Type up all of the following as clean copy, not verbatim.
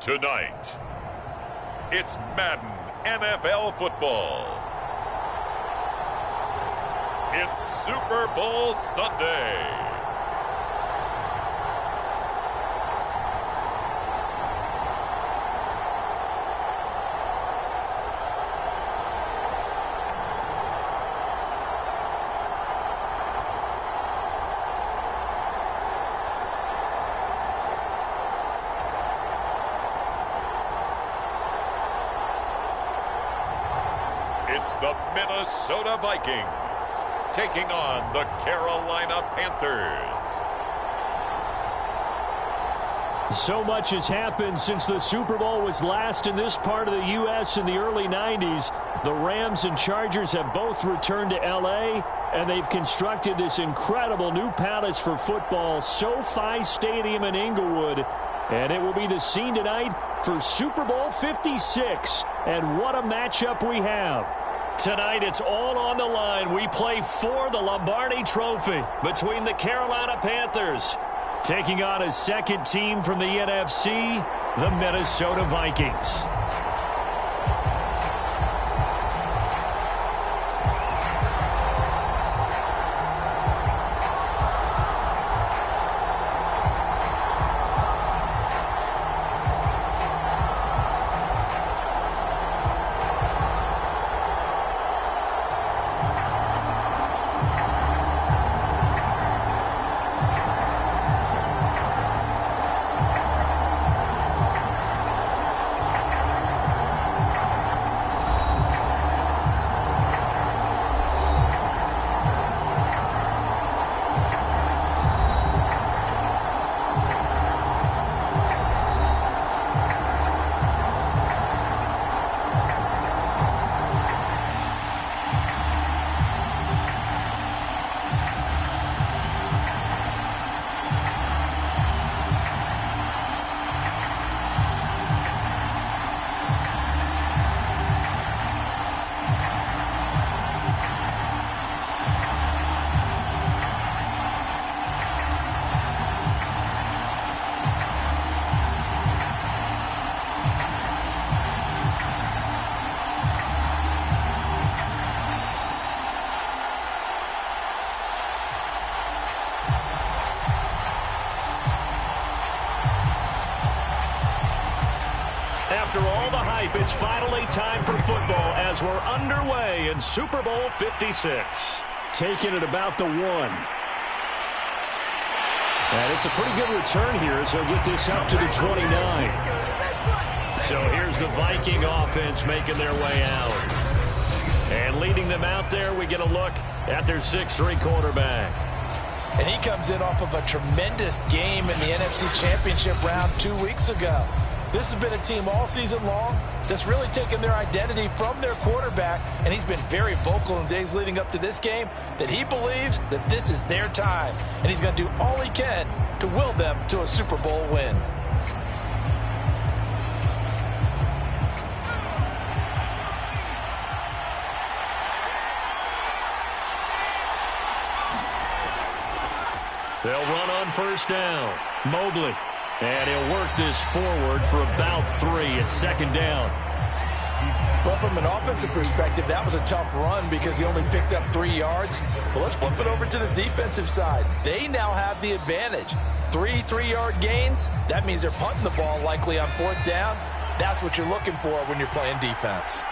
Tonight, it's Madden NFL football. It's Super Bowl Sunday. It's the Minnesota Vikings taking on the Carolina Panthers. So much has happened since the Super Bowl was last in this part of the U.S. in the early 90s. The Rams and Chargers have both returned to L.A., and they've constructed this incredible new palace for football, SoFi Stadium in Inglewood. And it will be the scene tonight for Super Bowl 56. And what a matchup we have. Tonight, it's all on the line. We play for the Lombardi Trophy between the Carolina Panthers taking on a second team from the NFC, the Minnesota Vikings. After all the hype, it's finally time for football as we're underway in Super Bowl 56. Taking it about the 1. And it's a pretty good return here as he'll get this up to the 29. So here's the Viking offense making their way out. And leading them out there, we get a look at their 6'3" quarterback. And he comes in off of a tremendous game in the NFC Championship round 2 weeks ago. This has been a team all season long that's really taken their identity from their quarterback, and he's been very vocal in the days leading up to this game that he believes that this is their time, and he's going to do all he can to will them to a Super Bowl win. They'll run on first down. Mobley. And he'll work this forward for about 3 at second down. Well, from an offensive perspective, that was a tough run because he only picked up 3 yards. But let's flip it over to the defensive side. They now have the advantage. 3 3-yard gains. That means they're punting the ball likely on 4th down. That's what you're looking for when you're playing defense.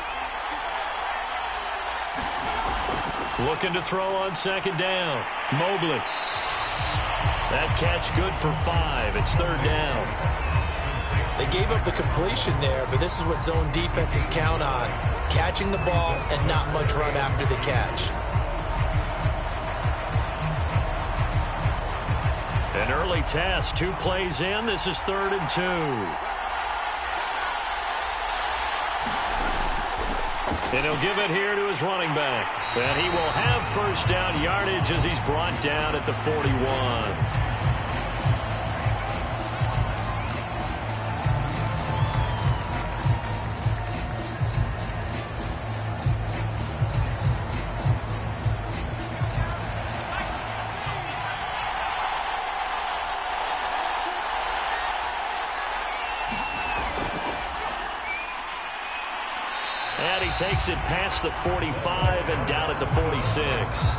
Looking to throw on second down. Mobley. That catch good for 5. It's 3rd down. They gave up the completion there, but this is what zone defenses count on. Catching the ball and not much run after the catch. An early task, 2 plays in. This is 3rd and 2. And he'll give it here to his running back. And he will have first down yardage as he's brought down at the 41. takes it past the 45 and down at the 46.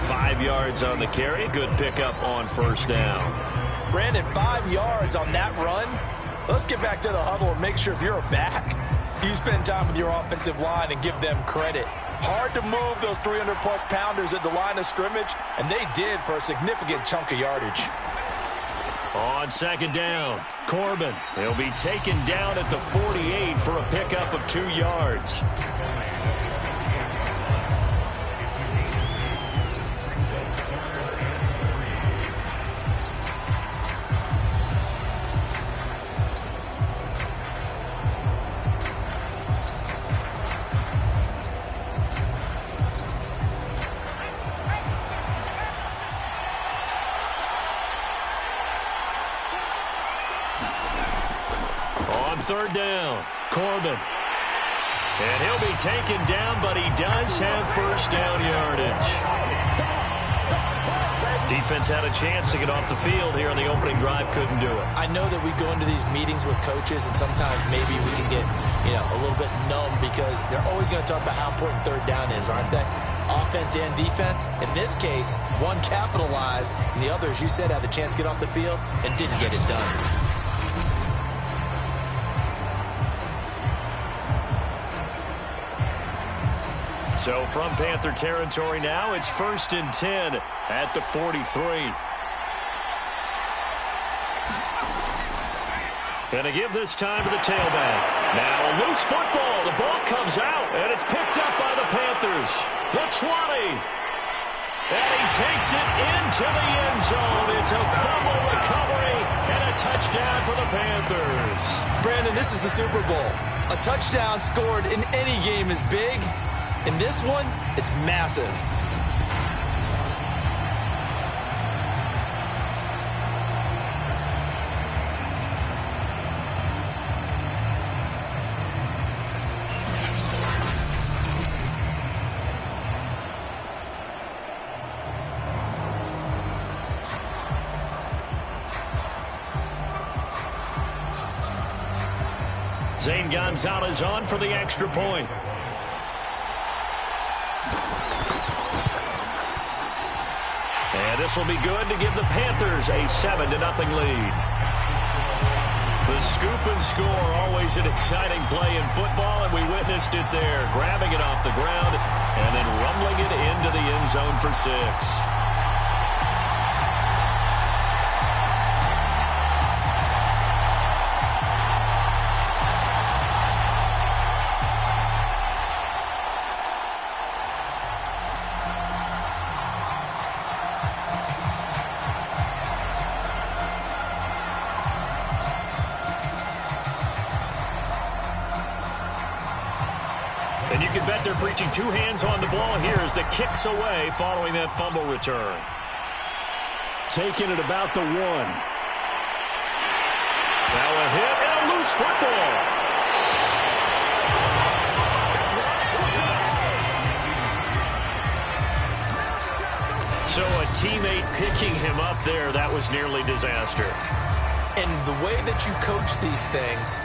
5 yards on the carry. Good pickup on first down. Brandon, 5 yards on that run. Let's get back to the huddle and make sure if you're a back, you spend time with your offensive line and give them credit. Hard to move those 300-plus pounders at the line of scrimmage, and they did for a significant chunk of yardage. On second down, Corbin. He'll be taken down at the 48 for a pickup of 2 yards. Third down, Corbin. And he'll be taken down, but he does have first down yardage. Defense had a chance to get off the field here on the opening drive, couldn't do it. I know that we go into these meetings with coaches, and sometimes maybe we can get, a little bit numb because they're always going to talk about how important third down is, aren't they? Offense and defense. In this case, one capitalized, and the other, as you said, had a chance to get off the field and didn't get it done. So from Panther territory now, it's 1st and 10 at the 43. Going to give this time to the tailback. Now a loose football. The ball comes out, and it's picked up by the Panthers. The 20. And he takes it into the end zone. It's a fumble recovery and a touchdown for the Panthers. Brandon, this is the Super Bowl. A touchdown scored in any game is big. In this one, it's massive. Zane Gonzalez on for the extra point. And this will be good to give the Panthers a 7-0 lead. The scoop and score, always an exciting play in football, and we witnessed it there, grabbing it off the ground and then rumbling it into the end zone for 6. And you can bet they're preaching 2 hands on the ball here as the kick's away following that fumble return. Taking it about the 1. Now a hit and a loose football. So a teammate picking him up there, that was nearly disaster. And the way that you coach these things,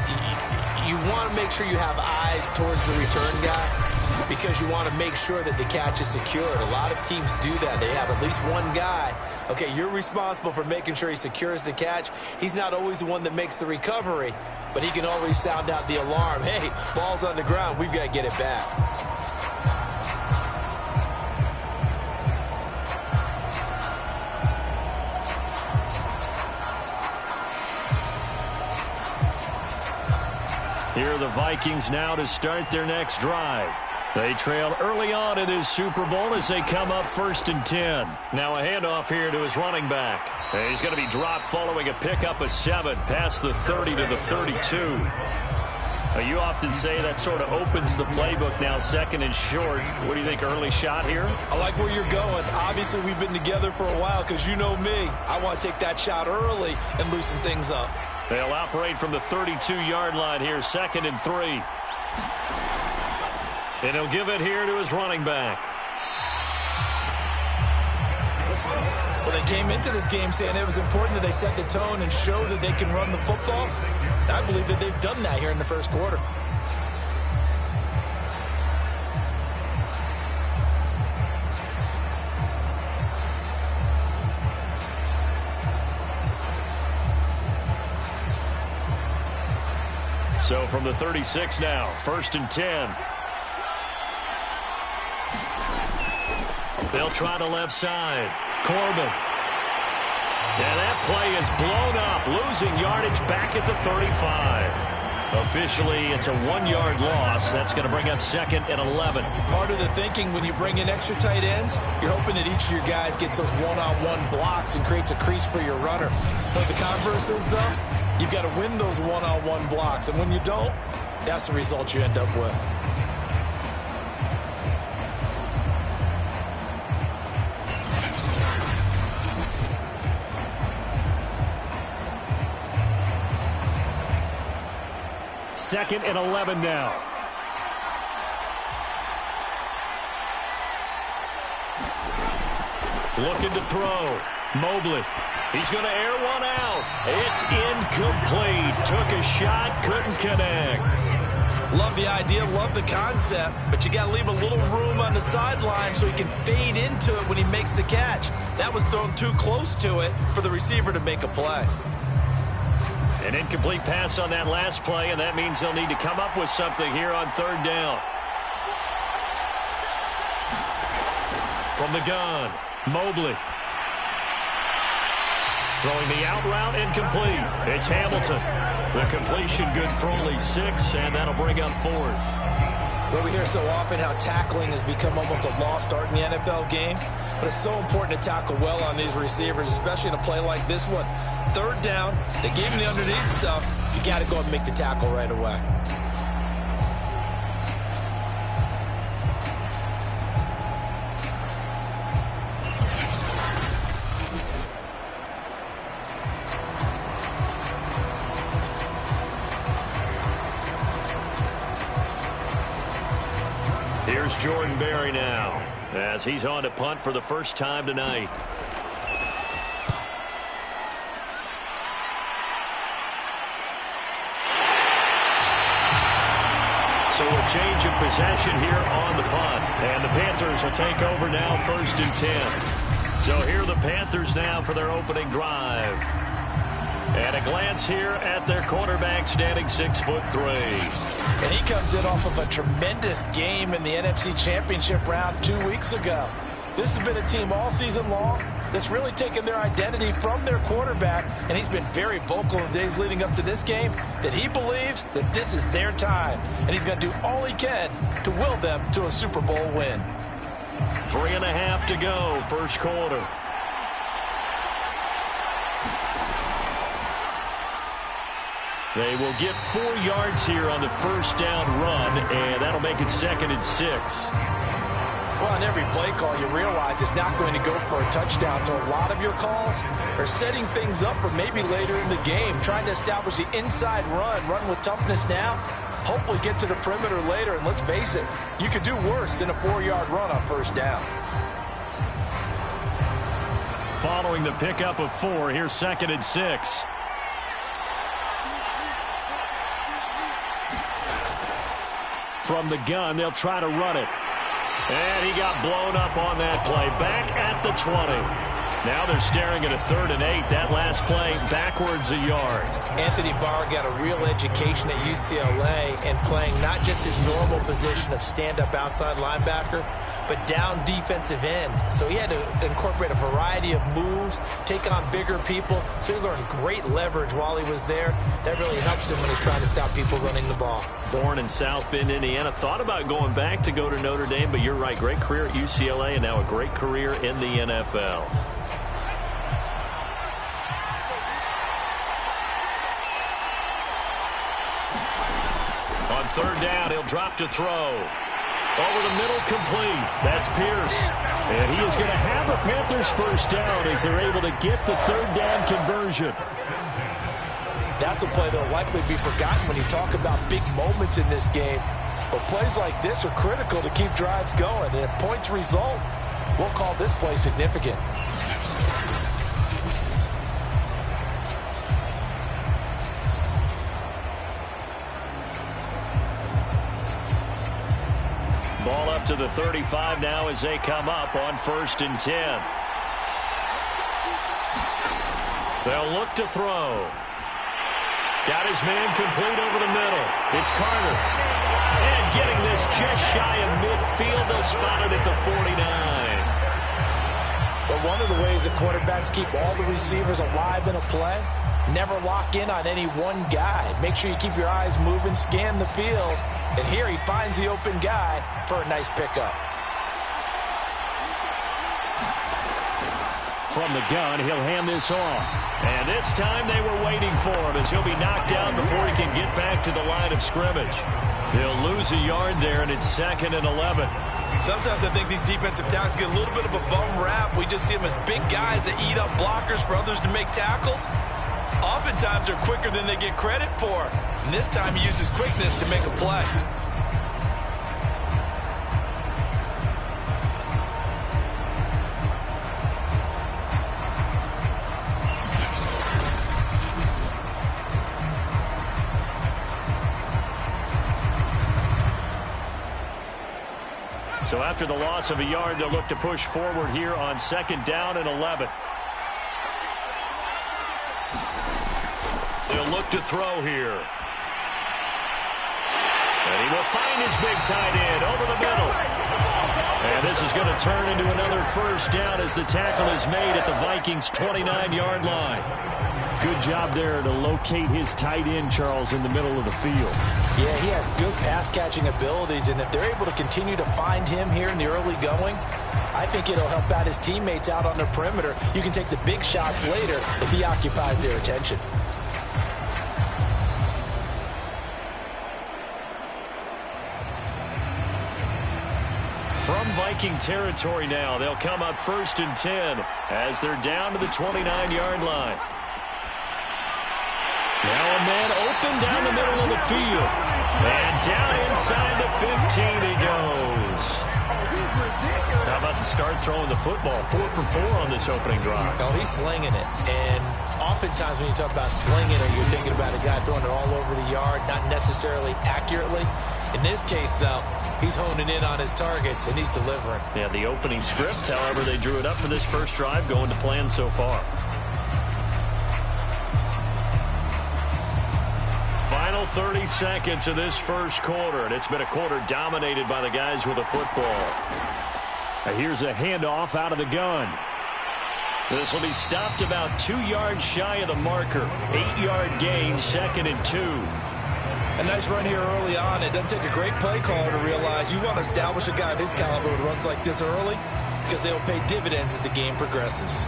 you want to make sure you have eyes towards the return guy because you want to make sure that the catch is secured. A lot of teams do that. They have at least one guy. Okay, you're responsible for making sure he secures the catch. He's not always the one that makes the recovery, but he can always sound out the alarm. Hey, ball's on the ground. We've got to get it back. Here are the Vikings now to start their next drive. They trail early on in this Super Bowl as they come up 1st and 10. Now a handoff here to his running back. And he's going to be dropped following a pickup of 7 past the 30 to the 32. You often say that sort of opens the playbook now, 2nd and short. What do you think, early shot here? I like where you're going. Obviously, we've been together for a while because you know me. I want to take that shot early and loosen things up. They'll operate from the 32-yard line here, 2nd and 3. And he'll give it here to his running back. Well, they came into this game saying it was important that they set the tone and show that they can run the football. And I believe that they've done that here in the first quarter. So from the 36 now, 1st and 10. They'll try to left side. Corbin. And that play is blown up, losing yardage back at the 35. Officially, it's a 1-yard loss. That's going to bring up 2nd and 11. Part of the thinking when you bring in extra tight ends, you're hoping that each of your guys gets those one-on-one blocks and creates a crease for your runner. But the converse is, though, you've got to win those one-on-one blocks. And when you don't, that's the result you end up with. Second and 11 now. Looking to throw. Mobley. He's going to air one out. It's incomplete. Took a shot, couldn't connect. Love the idea, love the concept, but you got to leave a little room on the sideline so he can fade into it when he makes the catch. That was thrown too close to it for the receiver to make a play. An incomplete pass on that last play, and that means they'll need to come up with something here on 3rd down. From the gun, Mobley. Throwing the out route, incomplete. It's Hamilton. The completion good for only 6, and that'll bring up 4th. Well, we hear so often how tackling has become almost a lost art in the NFL game, but it's so important to tackle well on these receivers, especially in a play like this one. 3rd down, they gave him the underneath stuff. You got to go and make the tackle right away. Here's Jordan Berry now, as he's on to punt for the first time tonight. So a change of possession here on the punt. And the Panthers will take over now, 1st and 10. So here are the Panthers now for their opening drive. And a glance here at their quarterback, standing 6'3". And he comes in off of a tremendous game in the NFC Championship round 2 weeks ago. This has been a team all season long that's really taken their identity from their quarterback, and he's been very vocal in the days leading up to this game that he believes that this is their time, and he's going to do all he can to will them to a Super Bowl win. 3.5 to go, first quarter. They will get 4 yards here on the first down run, and that'll make it 2nd and 6. Well, on every play call, you realize it's not going to go for a touchdown, so a lot of your calls are setting things up for maybe later in the game, trying to establish the inside run with toughness now, hopefully get to the perimeter later, and let's face it, you could do worse than a 4-yard run on first down. Following the pickup of 4, here's 2nd and 6. From the gun, they'll try to run it. And he got blown up on that play. Back at the 20. Now they're staring at a 3rd and 8. That last play backwards a yard. Anthony Barr got a real education at UCLA and playing not just his normal position of stand-up outside linebacker, but down defensive end. So he had to incorporate a variety of moves, take on bigger people. So he learned great leverage while he was there. That really helps him when he's trying to stop people running the ball. Born in South Bend, Indiana. Thought about going back to go to Notre Dame, but you're right. Great career at UCLA and now a great career in the NFL. On 3rd down, he'll drop to throw. Over the middle, complete. That's Pierce. And he is going to have a Panthers first down as they're able to get the 3rd down conversion. That's a play that will likely be forgotten when you talk about big moments in this game. But plays like this are critical to keep drives going. And if points result, we'll call this play significant. Ball up to the 35 now as they come up on 1st and 10. They'll look to throw. Got his man complete over the middle. It's Carter. And getting this just shy of midfield. They'll spot it at the 49. But one of the ways that quarterbacks keep all the receivers alive in a play, never lock in on any one guy. Make sure you keep your eyes moving, scan the field. And here he finds the open guy for a nice pickup. From the gun, he'll hand this off. And this time they were waiting for him as he'll be knocked down before he can get back to the line of scrimmage. He'll lose a yard there, and it's 2nd and 11. Sometimes I think these defensive tackles get a little bit of a bum rap. We just see them as big guys that eat up blockers for others to make tackles. Oftentimes they're quicker than they get credit for. And this time he uses quickness to make a play. So after the loss of a yard, they'll look to push forward here on 2nd down and 11. They'll look to throw here. And he will find his big tight end over the middle. And this is going to turn into another 1st down as the tackle is made at the Vikings' 29-yard line. Good job there to locate his tight end, Charles, in the middle of the field. Yeah, he has good pass-catching abilities, and if they're able to continue to find him here in the early going, I think it'll help out his teammates out on the perimeter. You can take the big shots later if he occupies their attention. From Viking territory now, they'll come up 1st and 10 as they're down to the 29-yard line. Now a man open down the middle of the field. And down inside the 15 he goes. How about the start throwing the football? 4 for 4 on this opening drive. Oh, he's slinging it. And oftentimes when you talk about slinging it, you're thinking about a guy throwing it all over the yard, not necessarily accurately. In this case, though, he's honing in on his targets, and he's delivering. Yeah, the opening script, however, they drew it up for this first drive, going to plan so far. Final 30 seconds of this first quarter, and it's been a quarter dominated by the guys with the football. Here's a handoff out of the gun. This will be stopped about 2 yards shy of the marker. 8-yard gain, 2nd and 2. A nice run here early on. It doesn't take a great play caller to realize you want to establish a guy of his caliber with runs like this early because they'll pay dividends as the game progresses.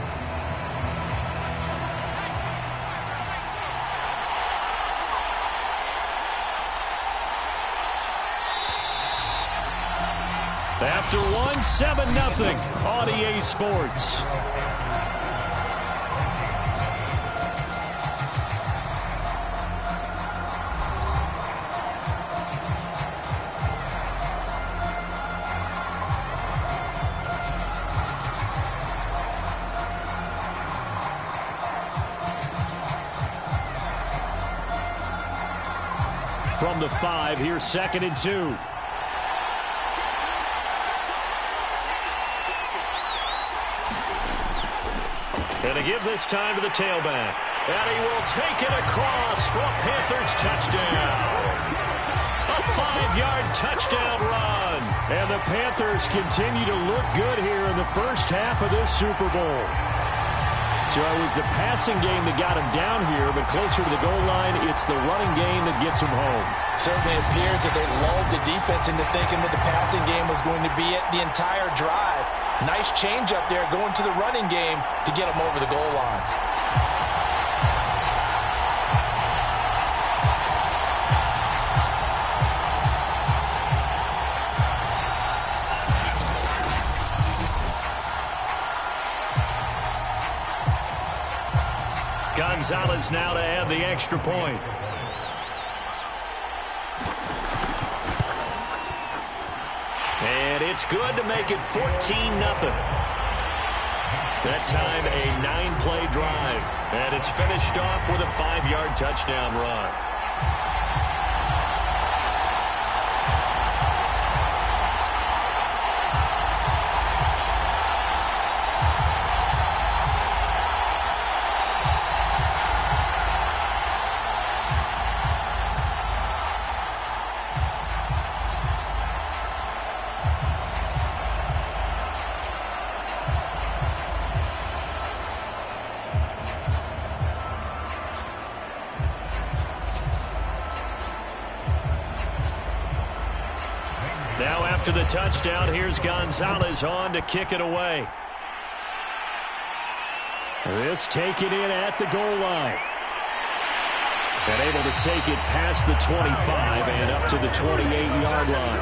After one, 7-0 on EA Sports. From the 5, here's 2nd and 2. And to give this time to the tailback. And he will take it across for a Panthers touchdown. A 5-yard touchdown run. And the Panthers continue to look good here in the first half of this Super Bowl. So it was the passing game that got him down here, but closer to the goal line, it's the running game that gets him home. Certainly appears that they lulled the defense into thinking that the passing game was going to be it the entire drive. Nice change up there going to the running game to get him over the goal line. Gonzalez now to add the extra point. And it's good to make it 14-0. That time a 9-play drive. And it's finished off with a 5-yard touchdown run. After the touchdown, here's Gonzalez on to kick it away. This taken in at the goal line. And able to take it past the 25 and up to the 28-yard line.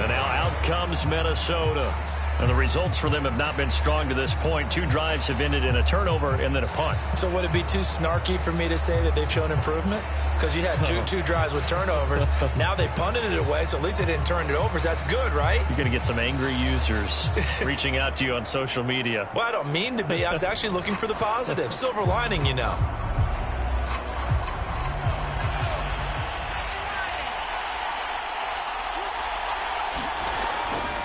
And now out comes Minnesota. And the results for them have not been strong to this point. 2 drives have ended in a turnover and then a punt. So would it be too snarky for me to say that they've shown improvement? Because you had two drives with turnovers. Now they punted it away, so at least they didn't turn it over. So that's good, right? You're going to get some angry users reaching out to you on social media. Well, I don't mean to be. I was actually looking for the positive. Silver lining, you know.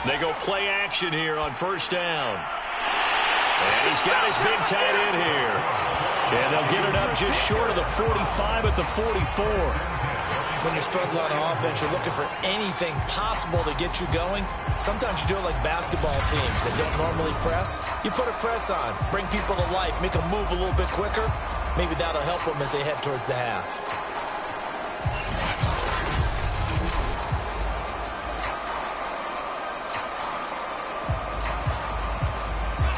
They go play action here on first down. And he's got his big tight end here. And they'll get it up just short of the 45 at the 44. When you're struggling on offense, you're looking for anything possible to get you going. Sometimes you do it like basketball teams that don't normally press. You put a press on, bring people to life, make them move a little bit quicker. Maybe that'll help them as they head towards the half.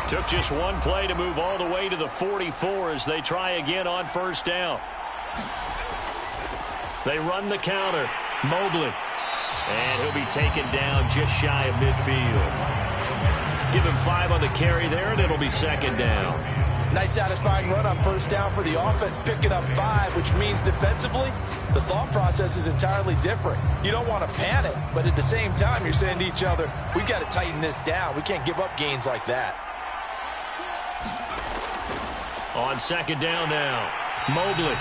Took just one play to move all the way to the 44 as they try again on first down. They run the counter. Mobley. And he'll be taken down just shy of midfield. Give him 5 on the carry there, and it'll be second down. Nice satisfying run on first down for the offense, picking up 5, which means defensively, the thought process is entirely different. You don't want to panic, but at the same time, you're saying to each other, we've got to tighten this down. We can't give up gains like that. On second down now, Mobley.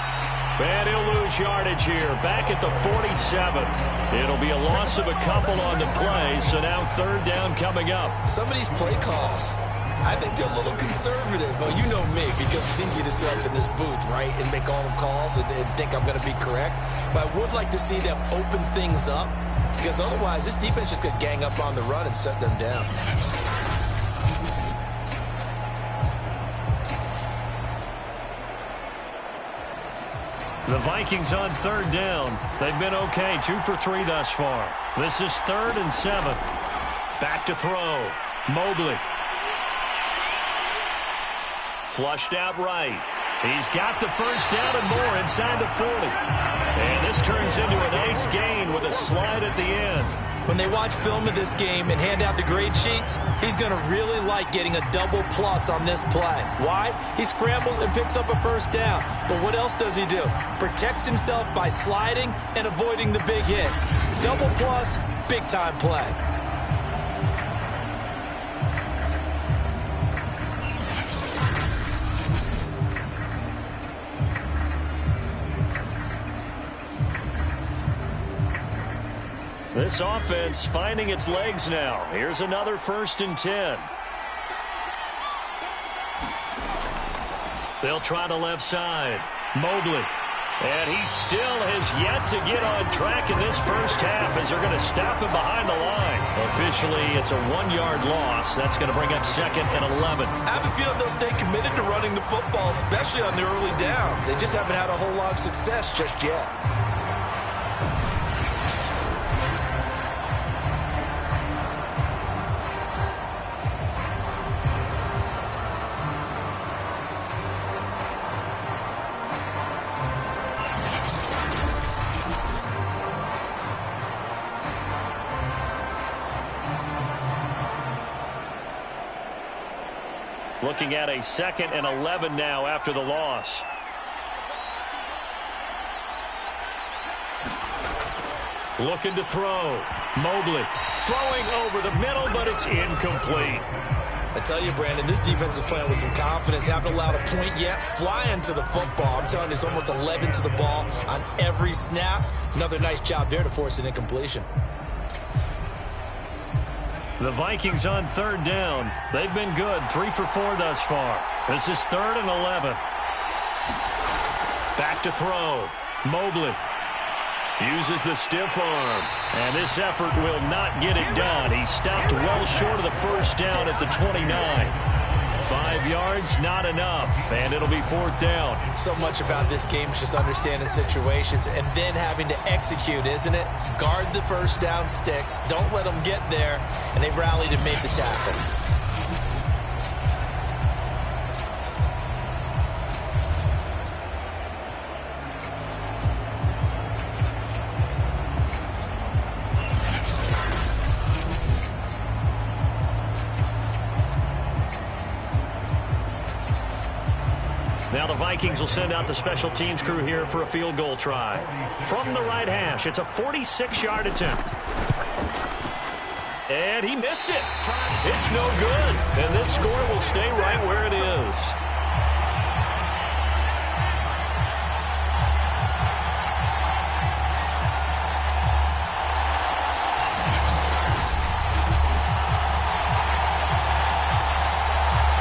And he'll lose yardage here, back at the 47. It'll be a loss of a couple on the play, so now third down coming up. Some of these play calls, I think they're a little conservative, but you know me, because it's easy to sit up in this booth, right, and make all the calls and think I'm going to be correct. But I would like to see them open things up, because otherwise this defense just could gang up on the run and shut them down. The Vikings on third down. They've been okay, 2 for 3 thus far. This is 3rd and 7. Back to throw. Mobley. Flushed out right. He's got the first down and more inside the 40. And this turns into a nice gain with a slide at the end. When they watch film of this game and hand out the grade sheets, he's going to really like getting a double plus on this play. Why? He scrambles and picks up a first down. But what else does he do? Protects himself by sliding and avoiding the big hit. Double plus, big time play. This offense finding its legs now. Here's another 1st and 10. They'll try the left side. Mobley. And he still has yet to get on track in this first half as they're going to stop him behind the line. Officially, it's a 1-yard loss. That's going to bring up 2nd and 11. I have a feeling they'll stay committed to running the football, especially on the early downs. They just haven't had a whole lot of success just yet. Looking at a 2nd and 11 now after the loss. Looking to throw. Mobley throwing over the middle, but it's incomplete. I tell you, Brandon, this defense is playing with some confidence. Haven't allowed a point yet. Flying to the football. I'm telling you, it's almost 11 to the ball on every snap. Another nice job there to force an incompletion. The Vikings on third down. They've been good, 3 for 4 thus far. This is 3rd and 11. Back to throw. Mobley uses the stiff arm. And this effort will not get it done. He stopped well short of the first down at the 29. 5 yards, not enough, and it'll be 4th down. So much about this game is just understanding situations and then having to execute, isn't it? Guard the first down sticks. Don't let them get there, and they rallied and made the tackle. Now the Vikings will send out the special teams crew here for a field goal try. From the right hash, it's a 46-yard attempt. And he missed it. It's no good. And this score will stay right where it is.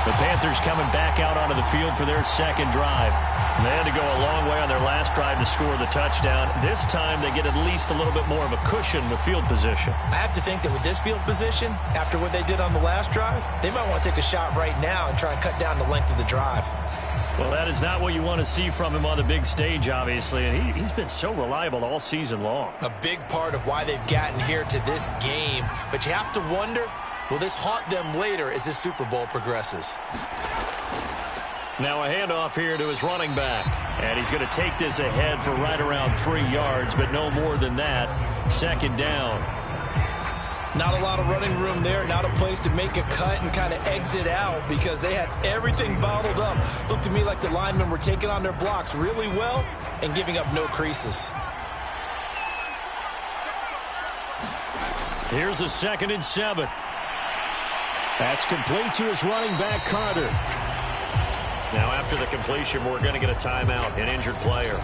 The Panthers coming back out onto the field for their second drive. They had to go a long way on their last drive to score the touchdown. This time they get at least a little bit more of a cushion with field position. I have to think that with this field position, after what they did on the last drive, they might want to take a shot right now and try and cut down the length of the drive. Well, that is not what you want to see from him on the big stage, obviously, and he's been so reliable all season long. A big part of why they've gotten here to this game, but you have to wonder, will this haunt them later as this Super Bowl progresses? Now a handoff here to his running back. And he's going to take this ahead for right around 3 yards, but no more than that. 2nd down. Not a lot of running room there, not a place to make a cut and kind of exit out because they had everything bottled up. Looked to me like the linemen were taking on their blocks really well and giving up no creases. Here's a 2nd and 7. That's complete to his running back, Carter. Now, after the completion, we're going to get a timeout, an injured player.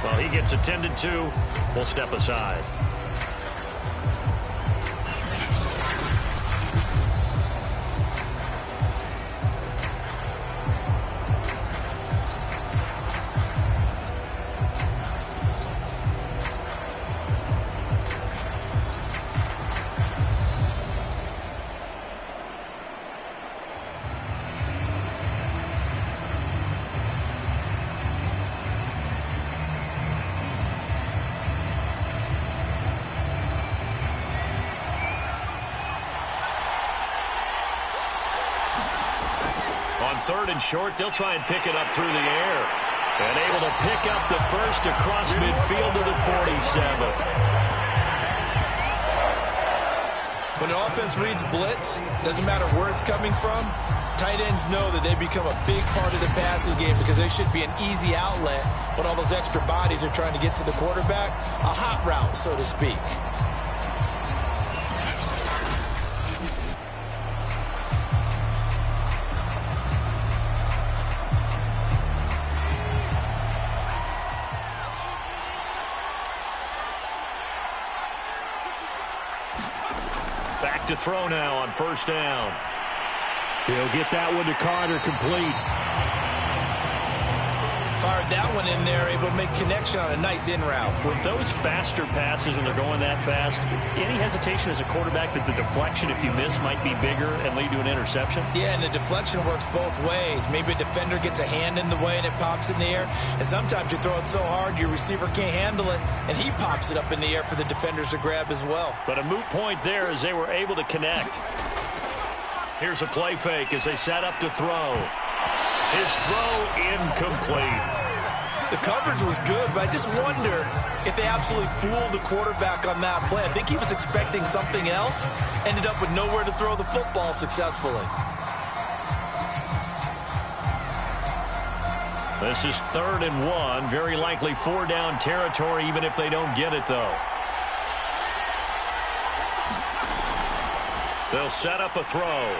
Well, he gets attended to. We'll step aside. On 3rd and short, they'll try and pick it up through the air. And able to pick up the first across midfield to the 47. When an offense reads blitz, doesn't matter where it's coming from, tight ends know that they become a big part of the passing game because they should be an easy outlet when all those extra bodies are trying to get to the quarterback. A hot route, so to speak. Back to throw now on 1st down. He'll get that one to Carter, complete. Fired that one in there, able to make connection on a nice in route. With those faster passes and they're going that fast, any hesitation as a quarterback that the deflection, if you miss, might be bigger and lead to an interception? Yeah, and the deflection works both ways. Maybe a defender gets a hand in the way and it pops in the air. And sometimes you throw it so hard your receiver can't handle it, and he pops it up in the air for the defenders to grab as well. But a moot point there as they were able to connect. Here's a play fake as they set up to throw. His throw incomplete. The coverage was good, but I just wonder if they absolutely fooled the quarterback on that play. I think he was expecting something else, ended up with nowhere to throw the football successfully. This is 3rd and 1, very likely 4-down territory even if they don't get it, though. They'll set up a throw.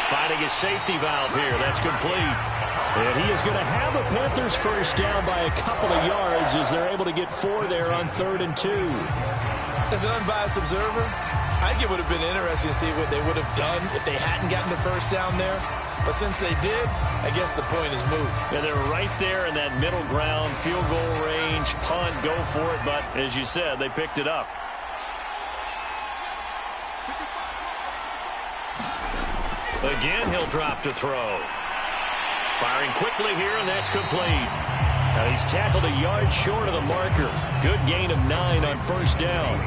Finding his safety valve here. That's complete. And he is going to have a Panthers first down by a couple of yards as they're able to get 4 there on 3rd and 2. As an unbiased observer, I think it would have been interesting to see what they would have done if they hadn't gotten the first down there. But since they did, I guess the point is moot. And they're right there in that middle ground, field goal range, punt, go for it. But as you said, they picked it up. Again, he'll drop to throw. Firing quickly here, and that's complete. Now he's tackled a yard short of the marker. Good gain of 9 on first down.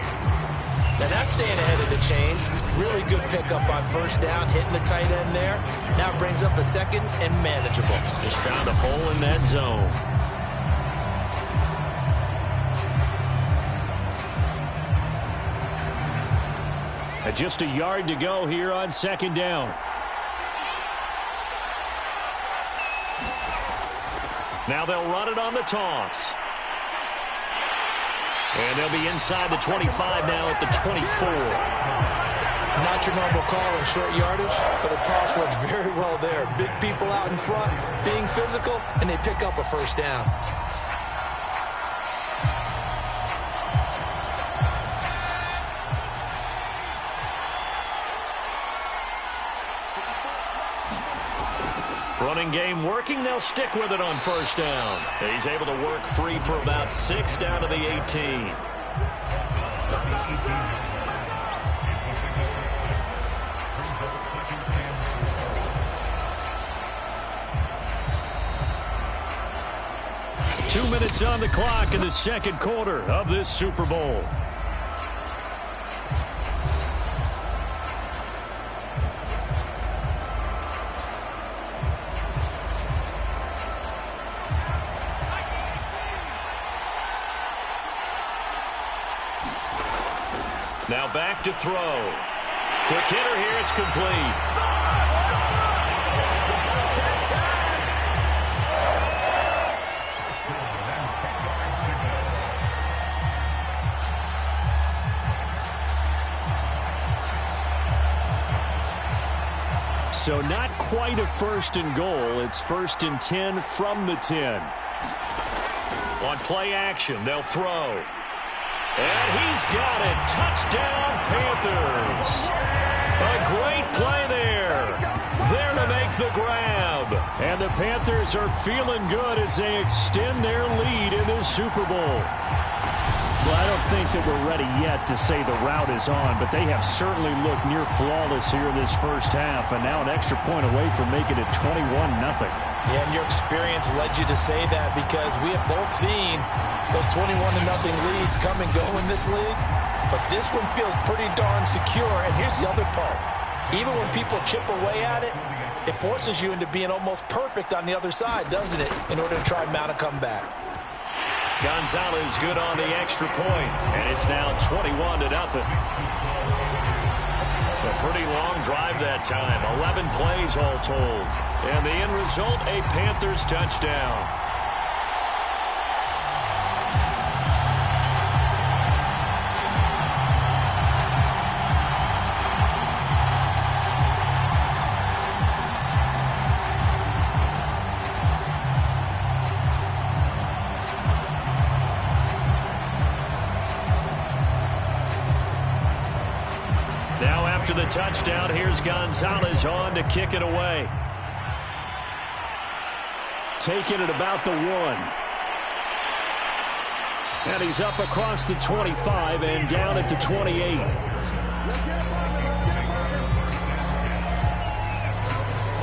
Now that's staying ahead of the chains. Really good pickup on first down, hitting the tight end there. Now brings up a second and manageable. Just found a hole in that zone. Just a yard to go here on second down. Now they'll run it on the toss. And they'll be inside the 25 now at the 24. Not your normal call in short yardage, but the toss works very well there. Big people out in front, being physical, and they pick up a first down. Running game working. They'll stick with it on first down. He's able to work free for about 6 down to the 18. Two minutes on the clock in the second quarter of this Super Bowl. Now back to throw. Quick hitter here. It's complete. So not quite a first and goal. It's first and 10 from the 10. On play action, they'll throw. And he's got it. Touchdown, Panthers. A great play there. There to make the grab. And the Panthers are feeling good as they extend their lead in this Super Bowl. Well, I don't think that we're ready yet to say the route is on, but they have certainly looked near flawless here in this first half, and now an extra point away from making it 21-0. Yeah, and your experience led you to say that because we have both seen those 21-0 leads come and go in this league, but this one feels pretty darn secure, and here's the other part. Even when people chip away at it, it forces you into being almost perfect on the other side, doesn't it, in order to try and mount a comeback. Gonzalez good on the extra point, and it's now 21-0. A pretty long drive that time, 11 plays all told. And the end result, a Panthers touchdown. After the touchdown, here's Gonzalez on to kick it away. Taking it about the 1. And he's up across the 25 and down at the 28.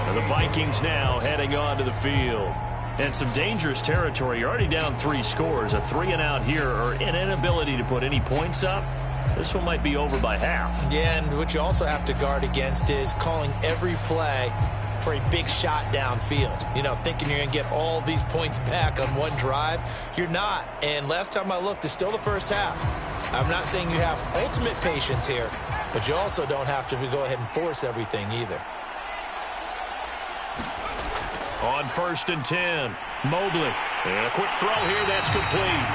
And the Vikings now heading onto the field. And some dangerous territory. You're already down 3 scores. A 3-and-out here or an inability to put any points up. This one might be over by half. Yeah, and what you also have to guard against is calling every play for a big shot downfield. You know, thinking you're going to get all these points back on one drive. You're not. And last time I looked, it's still the first half. I'm not saying you have ultimate patience here, but you also don't have to go ahead and force everything either. On first and 10, Mobley. And a quick throw here, that's complete.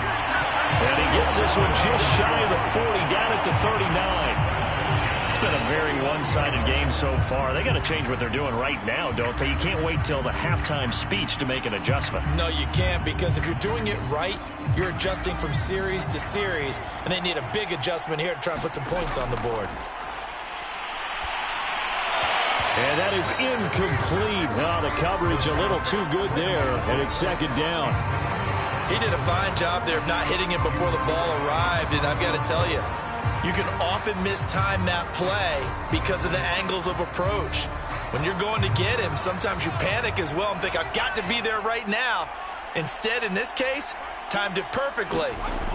And he gets this one just shy of the 40, down at the 39. It's been a very one-sided game so far. They got to change what they're doing right now, don't they? You can't wait till the halftime speech to make an adjustment. No, you can't, because if you're doing it right, you're adjusting from series to series, and they need a big adjustment here to try and put some points on the board. And that is incomplete. Well, the coverage a little too good there, and it's second down. He did a fine job there of not hitting it before the ball arrived, and I've got to tell you, You can often mistime that play because of the angles of approach. When you're going to get him, sometimes you panic as well and think, I've got to be there right now. Instead, in this case, timed it perfectly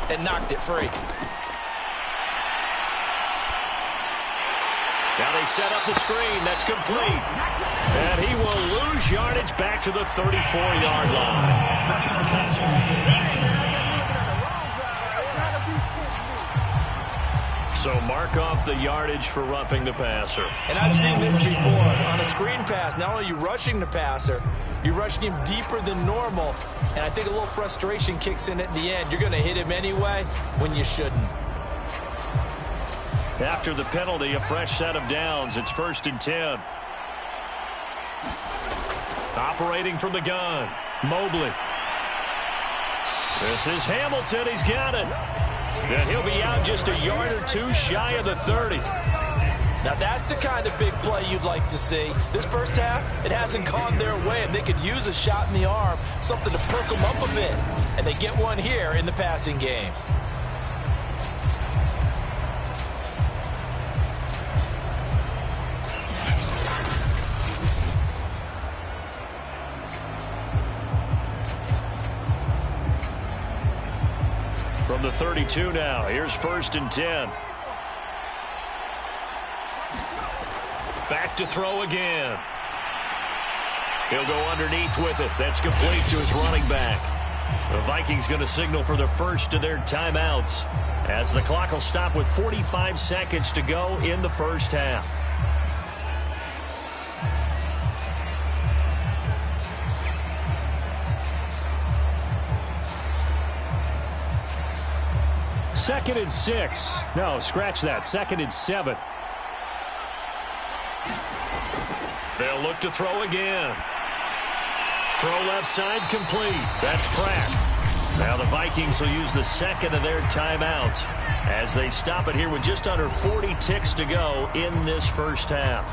and knocked it free. Now they set up the screen. That's complete. And he will lose yardage back to the 34-yard line. So mark off the yardage for roughing the passer. And I've seen this before. On a screen pass, not only are you rushing the passer, you're rushing him deeper than normal. And I think a little frustration kicks in at the end. You're going to hit him anyway when you shouldn't. After the penalty, a fresh set of downs. It's 1st and 10. Operating from the gun, Mobley. This is Hamilton. He's got it. And he'll be out just a yard or two shy of the 30. Now that's the kind of big play you'd like to see. This first half, it hasn't gone their way, and they could use a shot in the arm, something to perk them up a bit. And they get one here in the passing game. From the 32 now, here's 1st and 10. Back to throw again. He'll go underneath with it. That's complete to his running back. The Vikings going to signal for the first of their timeouts as the clock will stop with 45 seconds to go in the first half. Second and 6. No, scratch that. 2nd and 7. They'll look to throw again. Throw left side complete. That's Pratt. Now the Vikings will use the second of their timeouts as they stop it here with just under 40 ticks to go in this first half.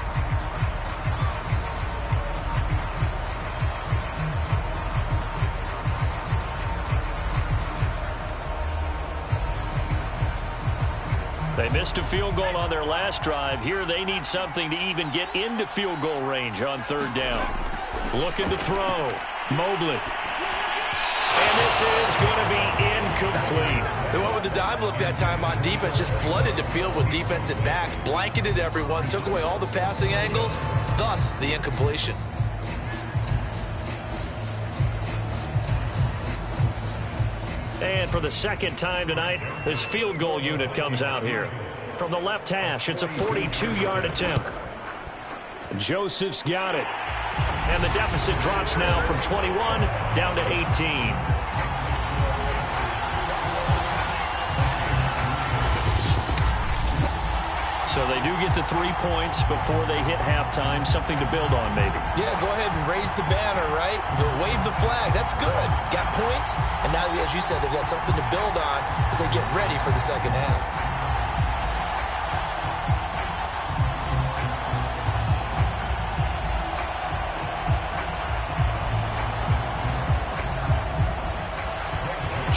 They missed a field goal on their last drive. Here they need something to even get into field goal range on 3rd down. Looking to throw. Mobley. And this is going to be incomplete. They went with the dime look that time on defense, just flooded the field with defensive backs, blanketed everyone, took away all the passing angles, thus the incompletion. And for the second time tonight, this field goal unit comes out here. From the left hash, it's a 42-yard attempt. Joseph's got it. And the deficit drops now from 21 down to 18. So they do get the 3 points before they hit halftime. Something to build on, maybe. Yeah, go ahead and raise the banner, right? Wave the flag. That's good. Got points. And now, as you said, they've got something to build on as they get ready for the second half.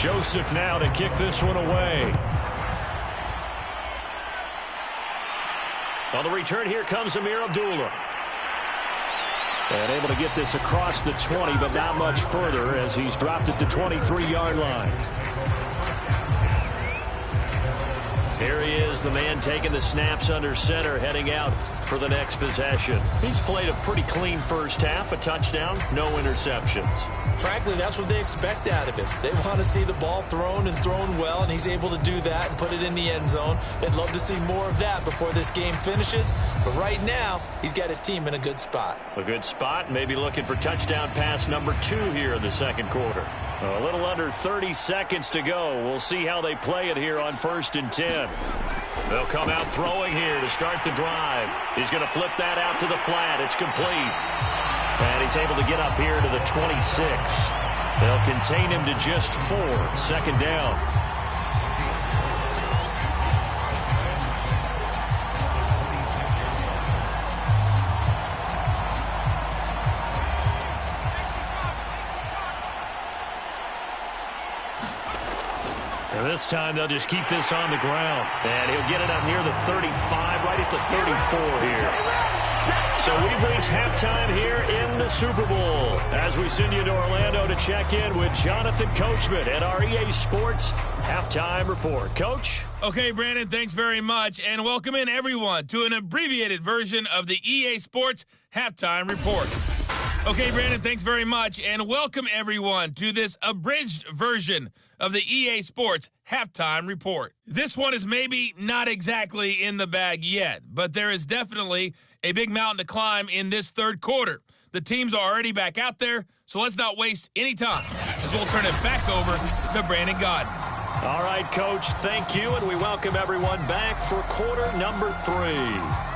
Joseph now to kick this one away. On the return, here comes Amir Abdullah. And able to get this across the 20, but not much further as he's dropped at the 23-yard line. Here he is, the man taking the snaps under center, heading out for the next possession. He's played a pretty clean first half, a touchdown, no interceptions. Frankly, that's what they expect out of him. They want to see the ball thrown and thrown well, and he's able to do that and put it in the end zone. They'd love to see more of that before this game finishes. But right now, he's got his team in a good spot. A good spot, maybe looking for touchdown pass number 2 here in the second quarter. A little under 30 seconds to go. We'll see how they play it here on 1st and 10. They'll come out throwing here to start the drive. He's going to flip that out to the flat. It's complete. And he's able to get up here to the 26. They'll contain him to just 4. Second down. And this time they'll just keep this on the ground. And he'll get it up near the 35, right at the 34 here. So we've reached halftime here in the Super Bowl as we send you to Orlando to check in with Jonathan Coachman at our EA Sports Halftime Report. Coach? Okay, Brandon, thanks very much. And welcome in, everyone, to an abbreviated version of the EA Sports Halftime Report. Okay, Brandon, thanks very much. And welcome, everyone, to this abridged version of the EA Sports Halftime Report. This one is maybe not exactly in the bag yet, but there is definitely a big mountain to climb in this third quarter. The teams are already back out there, so let's not waste any time, as we'll turn it back over to Brandon Godden. All right, Coach, thank you, and we welcome everyone back for quarter number 3.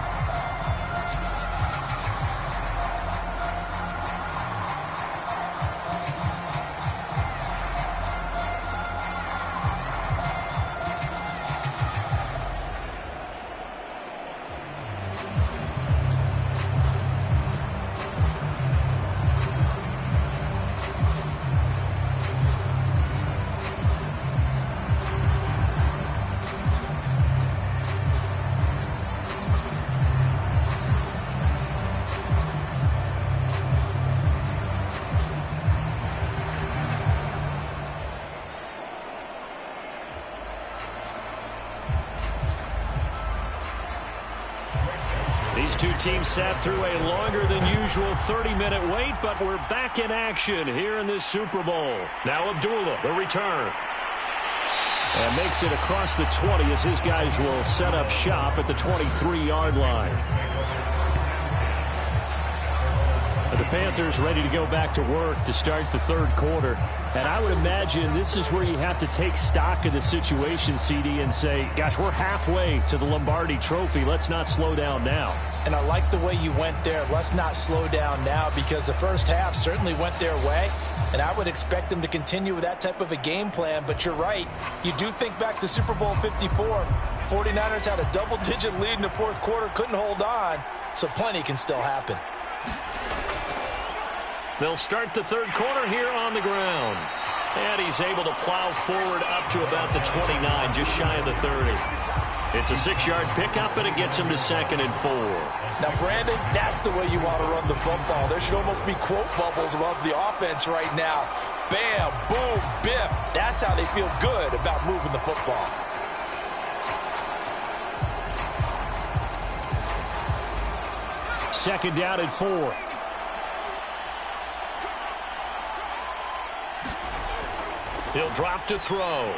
These two teams sat through a longer than usual 30-minute wait, but we're back in action here in this Super Bowl. Now Abdullah, the return. And makes it across the 20 as his guys will set up shop at the 23-yard line. The Panthers ready to go back to work to start the third quarter. And I would imagine this is where you have to take stock of the situation, CD, and say, gosh, we're halfway to the Lombardi Trophy. Let's not slow down now. And I like the way you went there. Let's not slow down now, because the first half certainly went their way. And I would expect them to continue with that type of a game plan. But you're right. You do think back to Super Bowl 54. 49ers had a double-digit lead in the fourth quarter, couldn't hold on. So plenty can still happen. They'll start the third quarter here on the ground. And he's able to plow forward up to about the 29, just shy of the 30. It's a 6-yard pickup, and it gets him to 2nd and 4. Now, Brandon, that's the way you want to run the football. There should almost be quote bubbles above the offense right now. Bam, boom, biff. That's how they feel good about moving the football. Second down and 4. He'll drop to throw.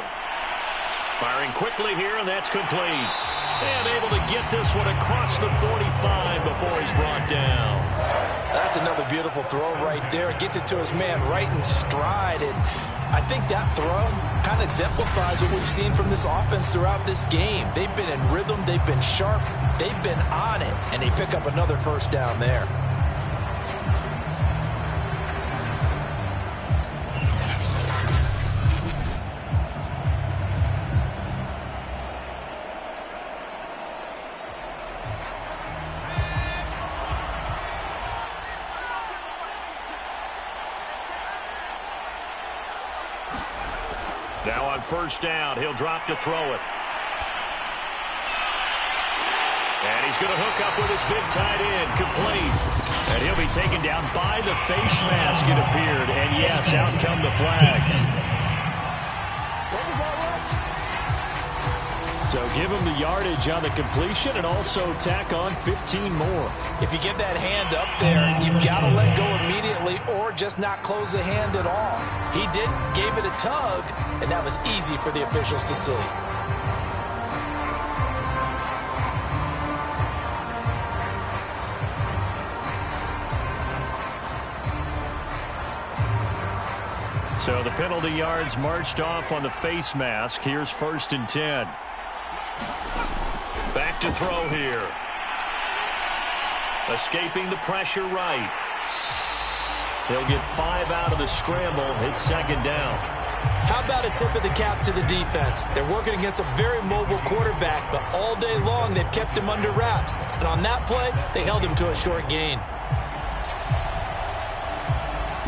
Firing quickly here, and that's complete. And able to get this one across the 45 before he's brought down. That's another beautiful throw right there. It gets it to his man right in stride. And I think that throw kind of exemplifies what we've seen from this offense throughout this game. They've been in rhythm. They've been sharp. They've been on it. And they pick up another first down there. Now on first down, he'll drop to throw it. And he's going to hook up with his big tight end, complete. And he'll be taken down by the face mask, it appeared. And yes, out come the flags. So give him the yardage on the completion and also tack on 15 more. If you get that hand up there, you've got to let go immediately or just not close the hand at all. He didn't, gave it a tug, and that was easy for the officials to see. So the penalty yards marched off on the face mask. Here's 1st and 10. Back to throw here. Escaping the pressure right. He'll get 5 out of the scramble. It's 2nd down. How about a tip of the cap to the defense? They're working against a very mobile quarterback, but all day long they've kept him under wraps. And on that play, they held him to a short gain.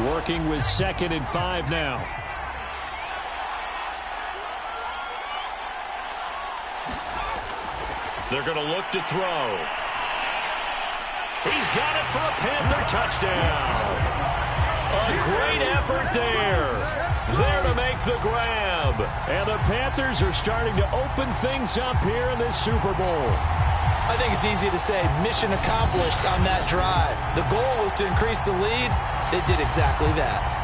Working with 2nd and 5 now. They're going to look to throw. He's got it for a Panther touchdown. A great effort there. There to make the grab. And the Panthers are starting to open things up here in this Super Bowl. I think it's easy to say mission accomplished on that drive. The goal was to increase the lead. They did exactly that.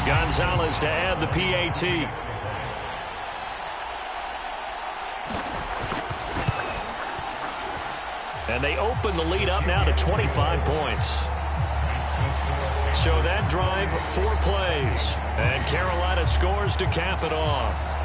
Gonzalez to add the PAT. And they open the lead up now to 25 points. So that drive, 4 plays. And Carolina scores to cap it off.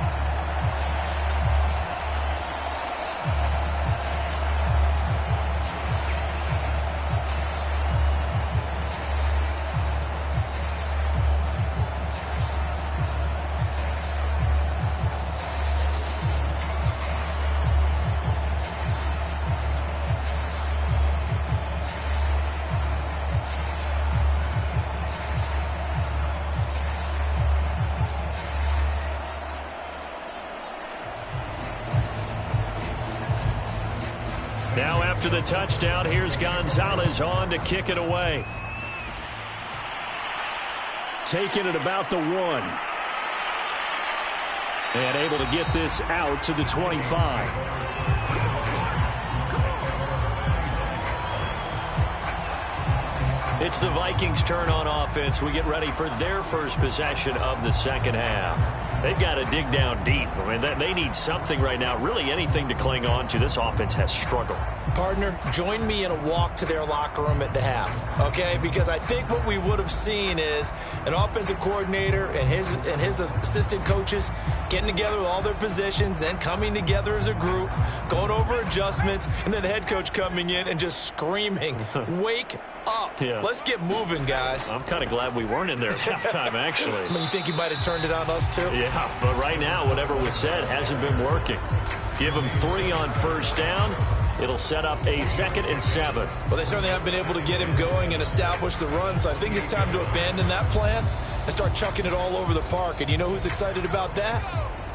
Now after the touchdown, here's Gonzalez on to kick it away. Taking it about the 1. And able to get this out to the 25. It's the Vikings' turn on offense. We get ready for their first possession of the second half. They've got to dig down deep. I mean, they need something right now, really anything to cling on to. This offense has struggled. Partner, join me in a walk to their locker room at the half, okay? Because I think what we would have seen is an offensive coordinator and his assistant coaches getting together with all their positions, then coming together as a group, going over adjustments, and then the head coach coming in and just screaming, wake up. Yeah. Let's get moving, guys. I'm kind of glad we weren't in there at halftime, actually. I mean, you think he might have turned it on us, too? Yeah, but right now, whatever was said hasn't been working. Give him 3 on first down. It'll set up a 2nd and 7. Well, they certainly haven't been able to get him going and establish the run, so I think it's time to abandon that plan and start chucking it all over the park. And you know who's excited about that?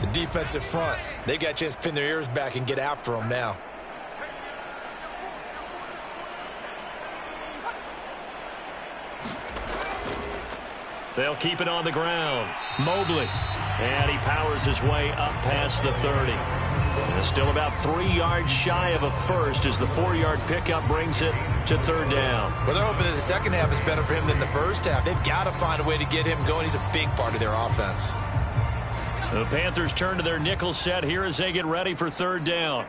The defensive front. They got a chance to pin their ears back and get after him now. They'll keep it on the ground. Mobley. And he powers his way up past the 30. And still about 3 yards shy of a first as the 4-yard pickup brings it to 3rd down. Well, they're hoping that the second half is better for him than the first half. They've got to find a way to get him going. He's a big part of their offense. The Panthers turn to their nickel set here as they get ready for 3rd down.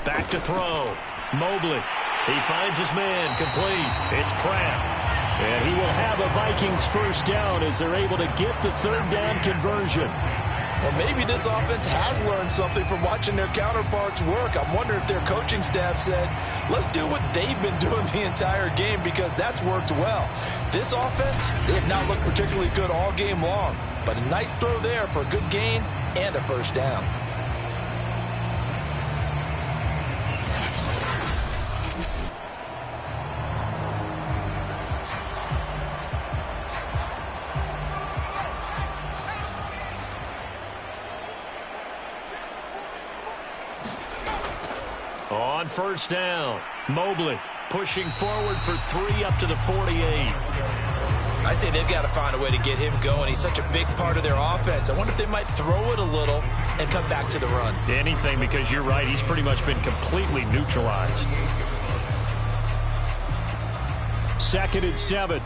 Back to throw. Mobley. He finds his man complete. It's Pratt. And he will have a Vikings first down as they're able to get the 3rd down conversion. Well, maybe this offense has learned something from watching their counterparts work. I'm wondering if their coaching staff said, let's do what they've been doing the entire game because that's worked well. This offense, they have not looked particularly good all game long, but a nice throw there for a good gain and a first down. On first down, Mobley pushing forward for 3 up to the 48. I'd say they've got to find a way to get him going. He's such a big part of their offense. I wonder if they might throw it a little and come back to the run. Anything, because you're right, he's pretty much been completely neutralized. 2nd and 7.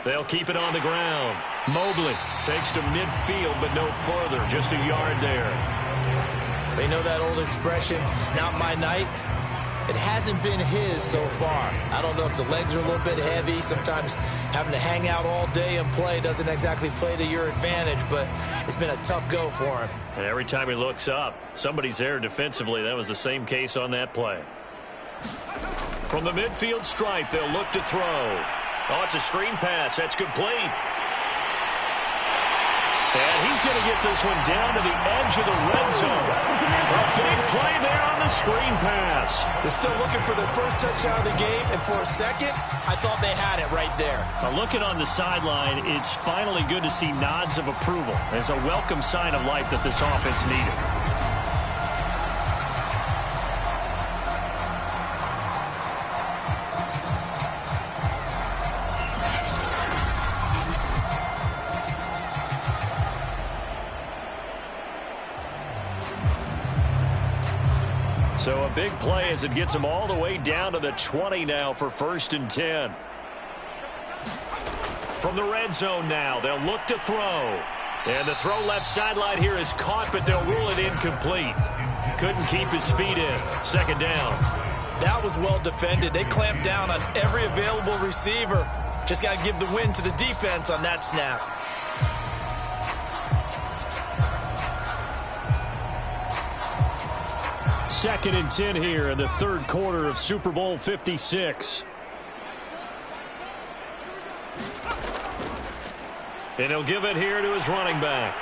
They'll keep it on the ground. Mobley takes to midfield, but no further. Just a yard there. They know that old expression, it's not my night. It hasn't been his so far. I don't know if the legs are a little bit heavy. Sometimes having to hang out all day and play doesn't exactly play to your advantage, but it's been a tough go for him. And every time he looks up, somebody's there defensively. That was the same case on that play. From the midfield stripe, they'll look to throw. Oh, it's a screen pass. That's complete. And he's going to get this one down to the edge of the red zone. A big play there on the screen pass. They're still looking for their first touchdown of the game, and for a second, I thought they had it right there. Now looking on the sideline, it's finally good to see nods of approval. It's a welcome sign of life that this offense needed. So a big play as it gets them all the way down to the 20 now for 1st and 10. From the red zone now, they'll look to throw. And the throw left sideline here is caught, but they'll rule it incomplete. Couldn't keep his feet in. 2nd down. That was well defended. They clamped down on every available receiver. Just got to give the win to the defense on that snap. Second and 10 here in the 3rd quarter of Super Bowl 56. And he'll give it here to his running back.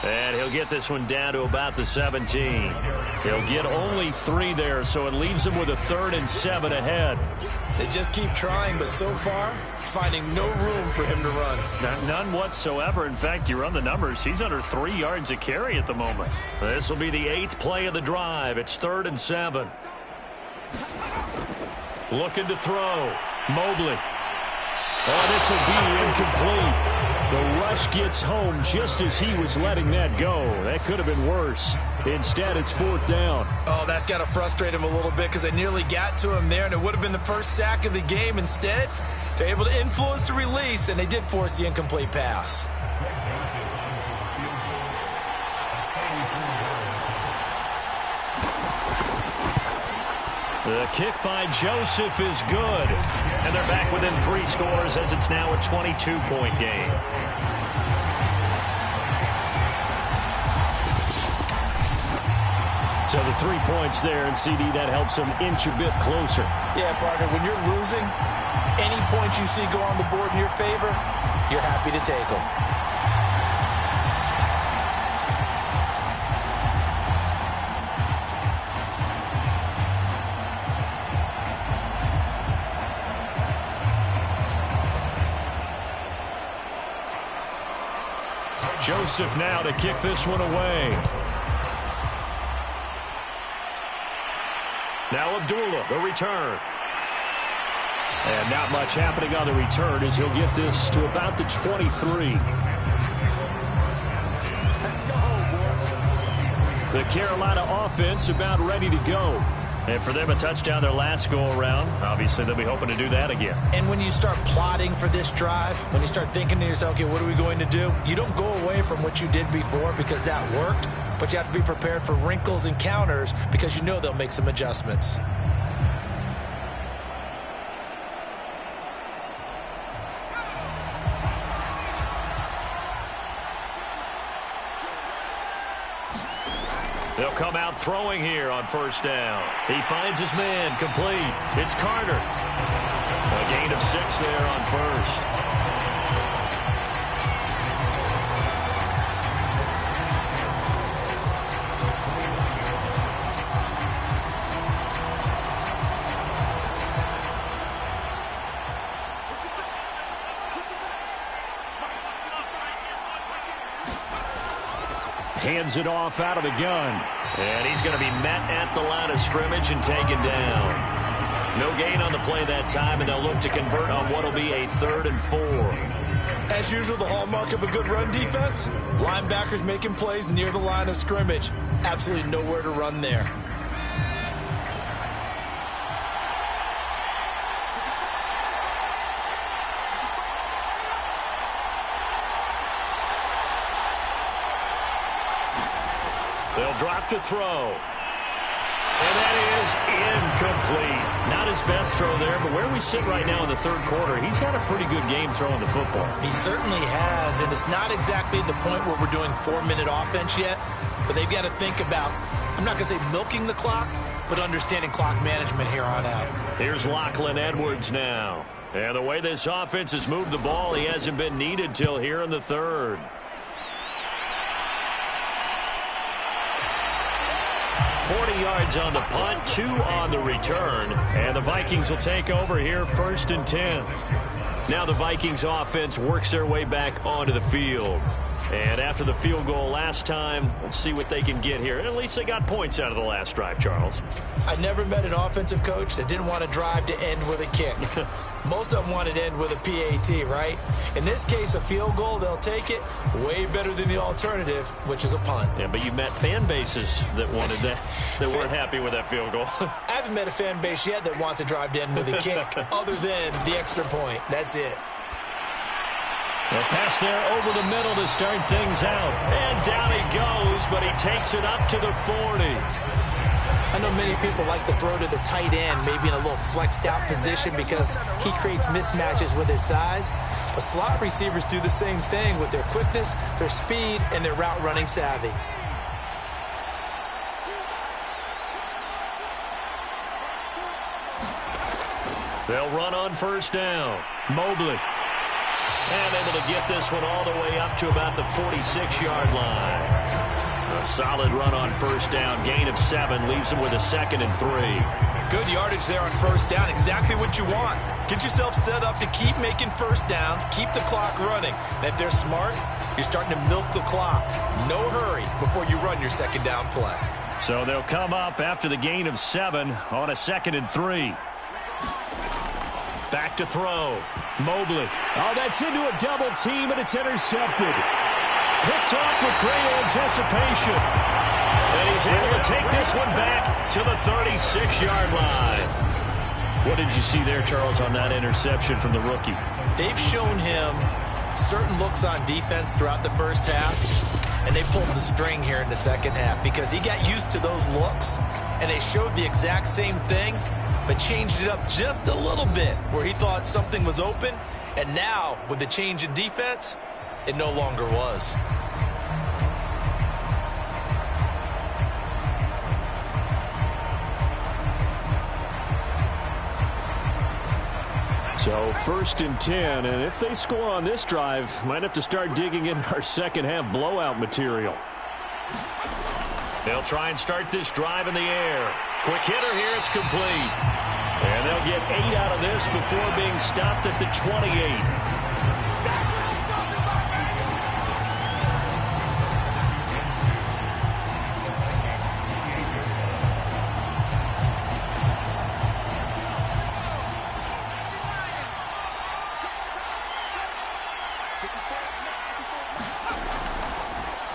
And he'll get this one down to about the 17. He'll get only 3 there, so it leaves him with a 3rd and 7 ahead. They just keep trying, but so far, finding no room for him to run. None whatsoever. In fact, you run the numbers. He's under 3 yards a carry at the moment. This will be the 8th play of the drive. It's 3rd and 7. Looking to throw. Mobley. Oh, this will be incomplete. The rush gets home just as he was letting that go. That could have been worse. Instead, it's 4th down. Oh, that's got to frustrate him a little bit because they nearly got to him there, and it would have been the first sack of the game. Instead, they're able to influence the release, and they did force the incomplete pass. The kick by Joseph is good. And they're back within 3 scores as it's now a 22-point game. So the 3 points there, and CD, that helps them inch a bit closer. Yeah, partner, when you're losing, any points you see go on the board in your favor, you're happy to take them. Joseph now to kick this one away. Now Abdullah, the return. And not much happening on the return as he'll get this to about the 23. The Carolina offense about ready to go. And for them, a touchdown their last go-around. Obviously, they'll be hoping to do that again. And when you start plotting for this drive, when you start thinking to yourself, okay, what are we going to do? You don't go away from what you did before because that worked, but you have to be prepared for wrinkles and counters because you know they'll make some adjustments. They'll come out throwing here on 1st down. He finds his man, complete. It's Carter. A gain of 6 there on 1st. Hands it off out of the gun. And he's going to be met at the line of scrimmage and taken down. No gain on the play that time, and they'll look to convert on what will be a 3rd and 4. As usual, the hallmark of a good run defense, linebackers making plays near the line of scrimmage. Absolutely nowhere to run there. They'll drop to throw. And that is incomplete. Not his best throw there, but where we sit right now in the 3rd quarter, he's had a pretty good game throwing the football. He certainly has, and it's not exactly the point where we're doing 4-minute offense yet, but they've got to think about, I'm not going to say milking the clock, but understanding clock management here on out. Here's Lachlan Edwards now. And the way this offense has moved the ball, he hasn't been needed till here in the third. $40 yards on the punt, 2 on the return. And the Vikings will take over here, 1st and 10. Now the Vikings offense works their way back onto the field. And after the field goal last time, we'll see what they can get here. And at least they got points out of the last drive, Charles. I never met an offensive coach that didn't want to drive to end with a kick. Most of them wanted to end with a PAT, right? In this case, a field goal, they'll take it. Way better than the alternative, which is a punt. Yeah, but you met fan bases that wanted that, that weren't happy with that field goal. I haven't met a fan base yet that wants to drive to end with a kick, other than the extra point. That's it. A pass there over the middle to start things out. And down he goes, but he takes it up to the 40. I know many people like to throw to the tight end, maybe in a little flexed out position because he creates mismatches with his size. But slot receivers do the same thing with their quickness, their speed, and their route running savvy. They'll run on 1st down. Mobley. And able to get this one all the way up to about the 46-yard line. A solid run on 1st down. Gain of 7 leaves them with a 2nd and 3. Good yardage there on 1st down. Exactly what you want. Get yourself set up to keep making 1st downs. Keep the clock running. And if they're smart, you're starting to milk the clock. No hurry before you run your 2nd down play. So they'll come up after the gain of 7 on a 2nd and 3. Back to throw. Mobley. Oh, that's into a double team, and it's intercepted. Picked off with great anticipation. And he's able to take this one back to the 36-yard line. What did you see there, Charles, on that interception from the rookie? They've shown him certain looks on defense throughout the first half, and they pulled the string here in the second half because he got used to those looks, and they showed the exact same thing, but changed it up just a little bit where he thought something was open, and now, with the change in defense, it no longer was. So 1st and 10, and if they score on this drive, might have to start digging in our second half blowout material. They'll try and start this drive in the air. Quick hitter here, it's complete. And they'll get 8 out of this before being stopped at the 28.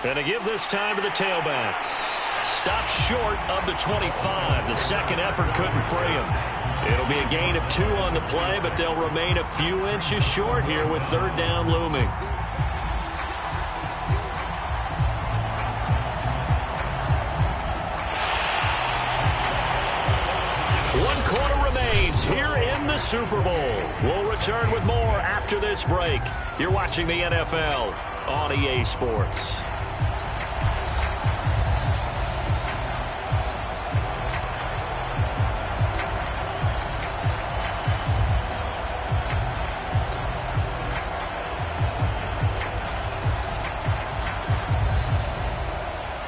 And to give this time to the tailback. Stopped short of the 25. The second effort couldn't free him. It'll be a gain of 2 on the play, but they'll remain a few inches short here with 3rd down looming. One quarter remains here in the Super Bowl. We'll return with more after this break. You're watching the NFL on EA Sports.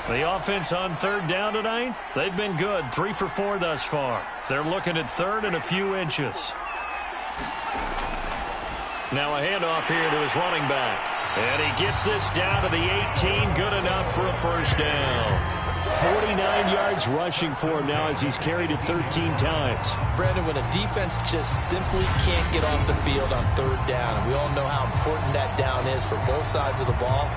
The offense on 3rd down tonight, they've been good. 3 for 4 thus far. They're looking at 3rd and a few inches. Now a handoff here to his running back. And he gets this down to the 18. Good enough for a 1st down. 49 yards rushing for him now as he's carried it 13 times. Brandon, when a defense just simply can't get off the field on 3rd down, and we all know how important that down is for both sides of the ball,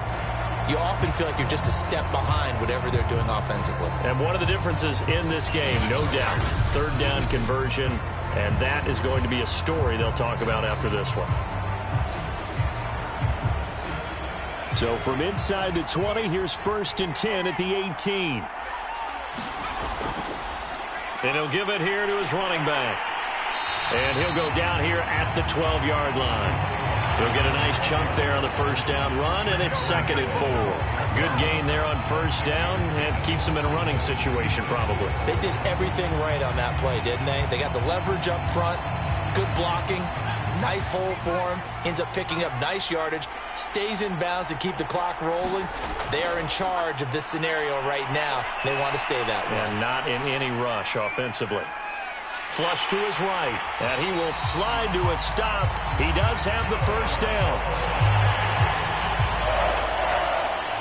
you often feel like you're just a step behind whatever they're doing offensively. And one of the differences in this game, no doubt, 3rd down conversion, and that is going to be a story they'll talk about after this one. So from inside the 20, here's 1st and 10 at the 18. And he'll give it here to his running back. And he'll go down here at the 12-yard line. He'll get a nice chunk there on the 1st down run, and it's 2nd and 4. Good gain there on 1st down, and keeps them in a running situation probably. They did everything right on that play, didn't they? They got the leverage up front, good blocking, Nice hole for him. Ends up picking up nice yardage. Stays in bounds to keep the clock rolling. They are in charge of this scenario right now. They want to stay that way. And not in any rush offensively. Flush to his right. And he will slide to a stop. He does have the first down.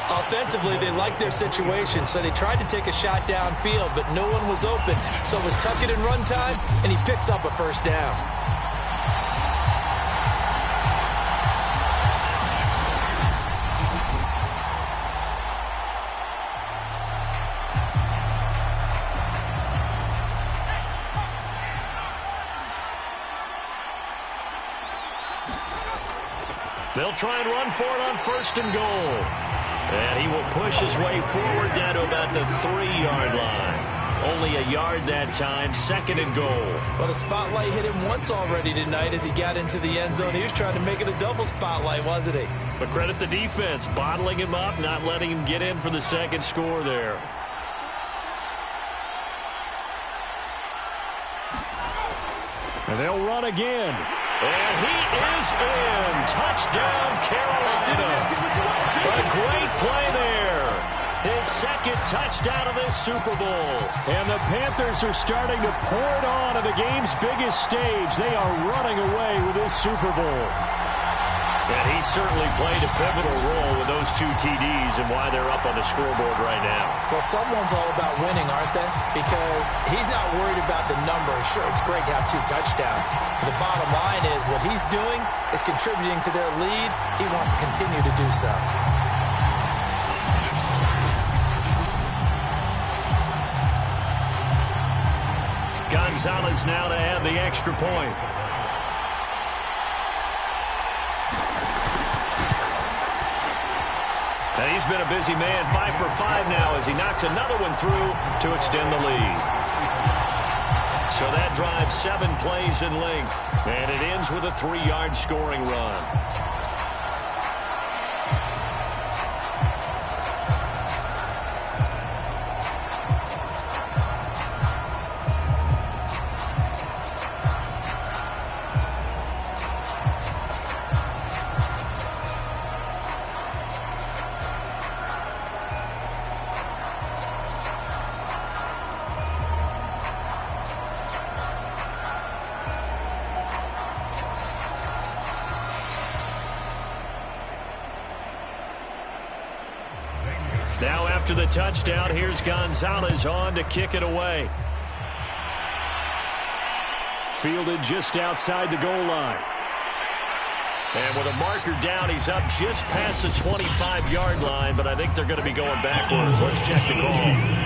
Offensively, they liked their situation, so they tried to take a shot downfield, but no one was open. So it was tuck it and run time, and he picks up a first down. They'll try and run for it on first and goal. And he will push his way forward down to about the 3-yard line. Only a yard that time, second and goal. Well, the spotlight hit him once already tonight as he got into the end zone. He was trying to make it a double spotlight, wasn't he? But credit the defense, bottling him up, not letting him get in for the second score there. And they'll run again. And he is in. Touchdown, Carolina. A great play there. His second touchdown of this Super Bowl. And the Panthers are starting to pour it on the game's biggest stage. They are running away with this Super Bowl. And he certainly played a pivotal role with those 2 TDs and why they're up on the scoreboard right now. Well, someone's all about winning, aren't they? Because he's not worried about the number. Sure, it's great to have 2 touchdowns. But the bottom line is what he's doing is contributing to their lead. He wants to continue to do so. Gonzalez now to add the extra point. And he's been a busy man, 5 for 5 now as he knocks another one through to extend the lead. So that drives 7 plays in length, and it ends with a 3-yard scoring run. Now after the touchdown, here's Gonzalez on to kick it away. Fielded just outside the goal line. And with a marker down, he's up just past the 25-yard line, but I think they're going to be going backwards. Let's check the call.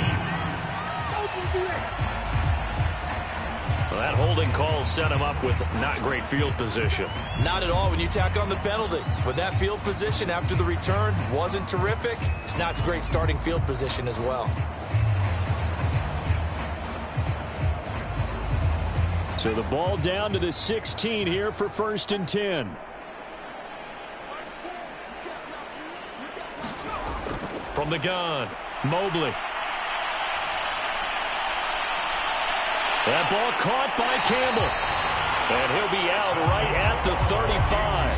Well, that holding call set him up with not great field position. Not at all when you tack on the penalty. With that field position after the return wasn't terrific, it's not a great starting field position as well. So the ball down to the 16 here for first and 10. From the gun, Mobley. That ball caught by Campbell. And he'll be out right at the 35.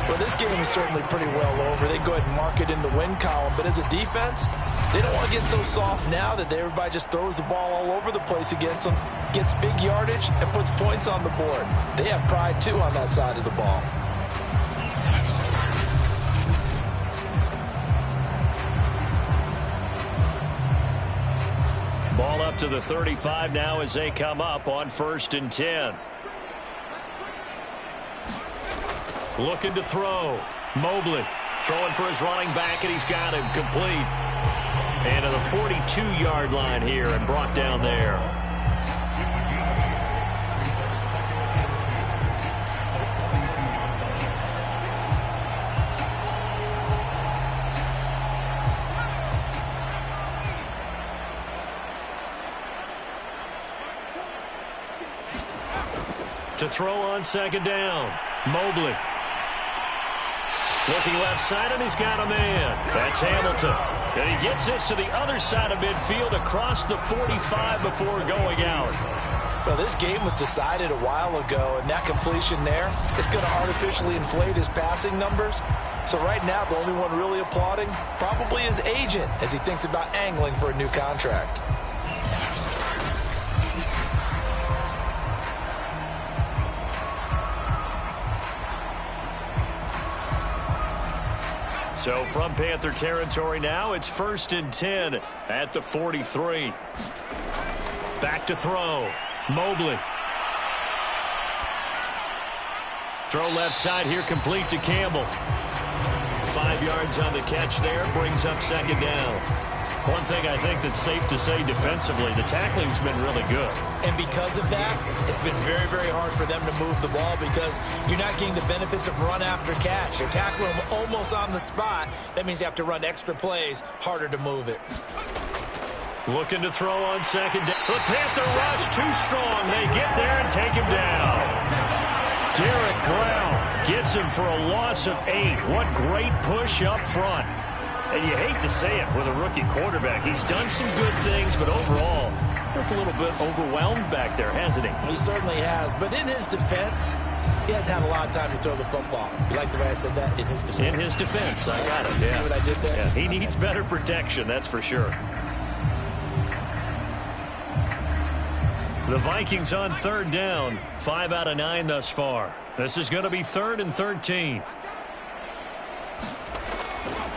Well, this game is certainly pretty well over. They go ahead and mark it in the win column. But as a defense, they don't want to get so soft now that everybody just throws the ball all over the place against them, gets big yardage, and puts points on the board. They have pride, too, on that side of the ball. Ball up to the 35 now as they come up on first and 10. Looking to throw. Mobley throwing for his running back, and he's got him complete. And to the 42-yard line here and brought down there. To throw on second down. Mobley. Looking left side, and he's got a man. That's Hamilton. And he gets this to the other side of midfield across the 45 before going out. Well, this game was decided a while ago, and that completion there is going to artificially inflate his passing numbers. So right now, the only one really applauding probably his agent as he thinks about angling for a new contract. So from Panther territory now, it's 1st and 10 at the 43. Back to throw. Mobley. Throw left side here, complete to Campbell. 5 yards on the catch there, brings up 2nd down. One thing I think that's safe to say defensively, the tackling's been really good. And because of that, it's been very, very hard for them to move the ball because you're not getting the benefits of run after catch. They're tackling them almost on the spot. That means you have to run extra plays, harder to move it. Looking to throw on 2nd down. The Panther rush too strong. They get there and take him down. Derek Brown gets him for a loss of 8. What great push up front. And you hate to say it with a rookie quarterback. He's done some good things, but overall, looked a little bit overwhelmed back there, hasn't he? He certainly has. But in his defense, he hadn't had a lot of time to throw the football. You like the way I said that? In his defense. In his defense. I got it, yeah. See what I did there? Yeah, he needs better protection, that's for sure. The Vikings on 3rd down. 5 out of 9 thus far. This is going to be 3rd and 13.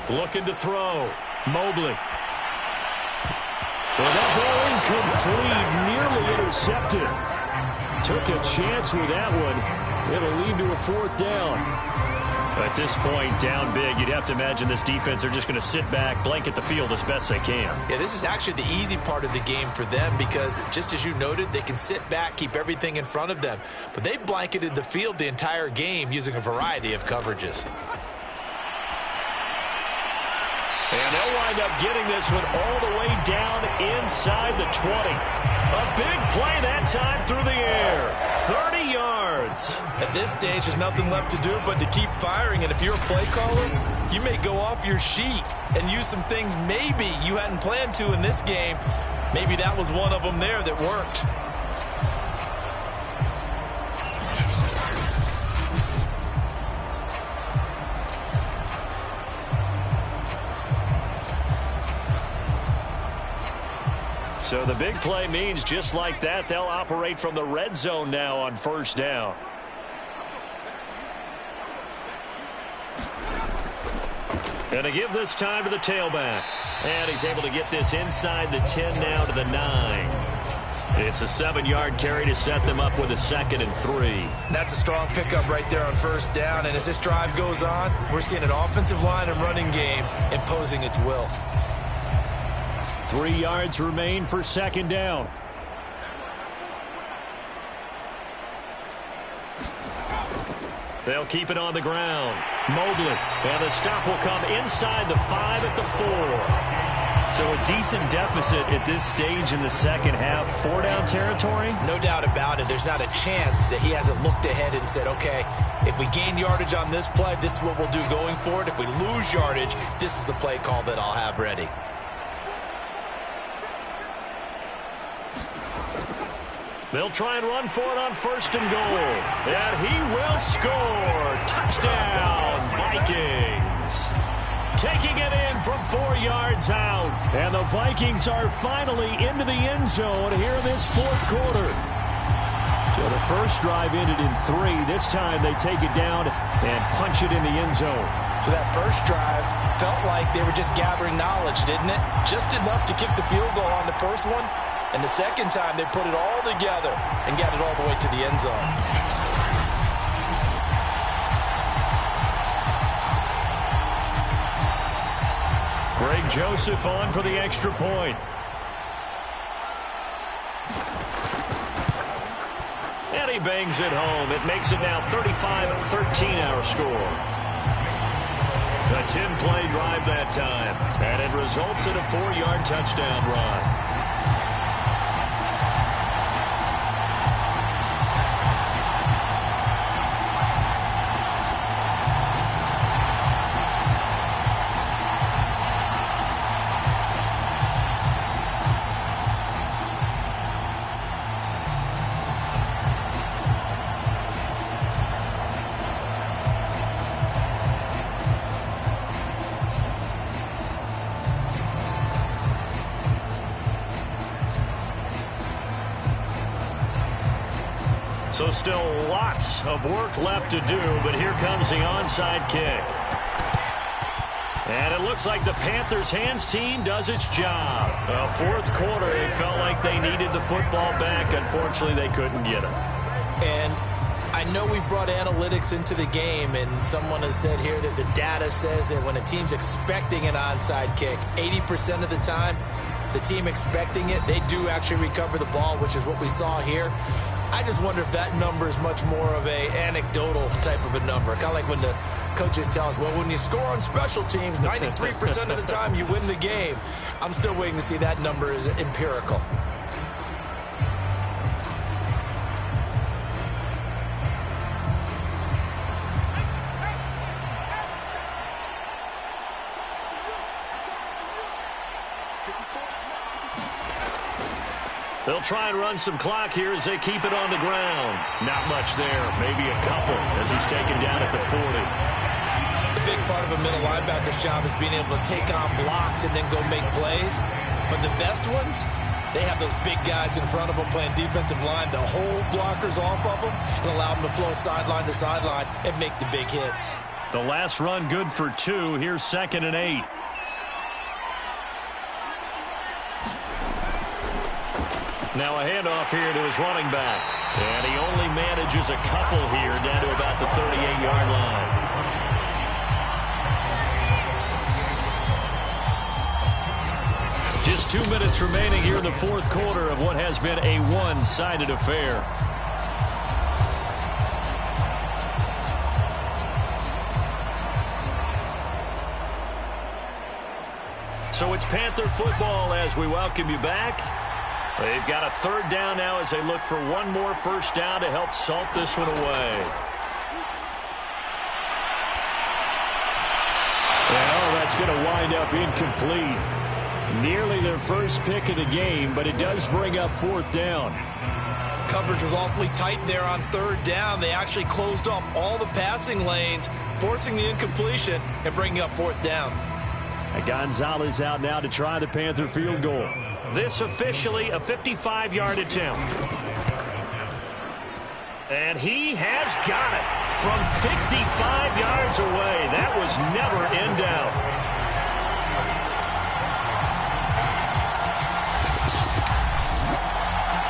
Looking to throw. Mobley. Well, that ball incomplete, nearly intercepted. Took a chance with that one. It'll lead to a 4th down. At this point, down big, you'd have to imagine this defense are just going to sit back, blanket the field as best they can. Yeah, this is actually the easy part of the game for them because, just as you noted, they can sit back, keep everything in front of them. But they've blanketed the field the entire game using a variety of coverages. And they'll wind up getting this one all the way down inside the 20. A big play that time through the air. 30 yards. At this stage, there's nothing left to do but to keep firing. And if you're a play caller, you may go off your sheet and use some things maybe you hadn't planned to in this game. Maybe that was one of them there that worked. So the big play means just like that, they'll operate from the red zone now on 1st down. Gonna give this time to the tailback. And he's able to get this inside the 10 now to the 9. It's a 7-yard carry to set them up with a 2nd and 3. That's a strong pickup right there on 1st down. And as this drive goes on, we're seeing an offensive line and running game imposing its will. 3 yards remain for 2nd down. They'll keep it on the ground. Mobley. And the stop will come inside the 5 at the 4. So a decent deficit at this stage in the second half. 4-down territory? No doubt about it. There's not a chance that he hasn't looked ahead and said, okay, if we gain yardage on this play, this is what we'll do going forward. If we lose yardage, this is the play call that I'll have ready. They'll try and run for it on 1st and goal. And he will score. Touchdown, Vikings. Taking it in from 4 yards out. And the Vikings are finally into the end zone here in this 4th quarter. So the first drive ended in 3. This time they take it down and punch it in the end zone. So that first drive felt like they were just gathering knowledge, didn't it? Just enough to kick the field goal on the first one. And the second time, they put it all together and got it all the way to the end zone. Greg Joseph on for the extra point. And he bangs it home. It makes it now 35-13 our score. A 10-play drive that time. And it results in a 4-yard touchdown run. So still lots of work left to do, but here comes the onside kick. And it looks like the Panthers' hands team does its job. Well, fourth quarter, they felt like they needed the football back. Unfortunately, they couldn't get it. And I know we brought analytics into the game, and someone has said here that the data says that when a team's expecting an onside kick, 80% of the time, the team expecting it, they do actually recover the ball, which is what we saw here. I just wonder if that number is much more of a anecdotal type of a number. Kind of like when the coaches tell us, well, when you score on special teams, 93% of the time you win the game. I'm still waiting to see that number is empirical. They'll try and run some clock here as they keep it on the ground. Not much there. Maybe a couple as he's taken down at the 40. The big part of a middle linebacker's job is being able to take on blocks and then go make plays. But the best ones, they have those big guys in front of them playing defensive line. They'll hold blockers off of them and allow them to flow sideline to sideline and make the big hits. The last run good for 2. Here's 2nd and 8. Now a handoff here to his running back. And he only manages a couple here down to about the 38-yard line. Just 2 minutes remaining here in the fourth quarter of what has been a one-sided affair. So it's Panther football as we welcome you back. They've got a 3rd down now as they look for one more first down to help salt this one away. Well, that's going to wind up incomplete. Nearly their first pick of the game, but it does bring up 4th down. Coverage was awfully tight there on 3rd down. They actually closed off all the passing lanes, forcing the incompletion and bringing up 4th down. And Gonzalez out now to try the Panther field goal. This officially a 55-yard attempt. And he has got it from 55 yards away. That was never in doubt.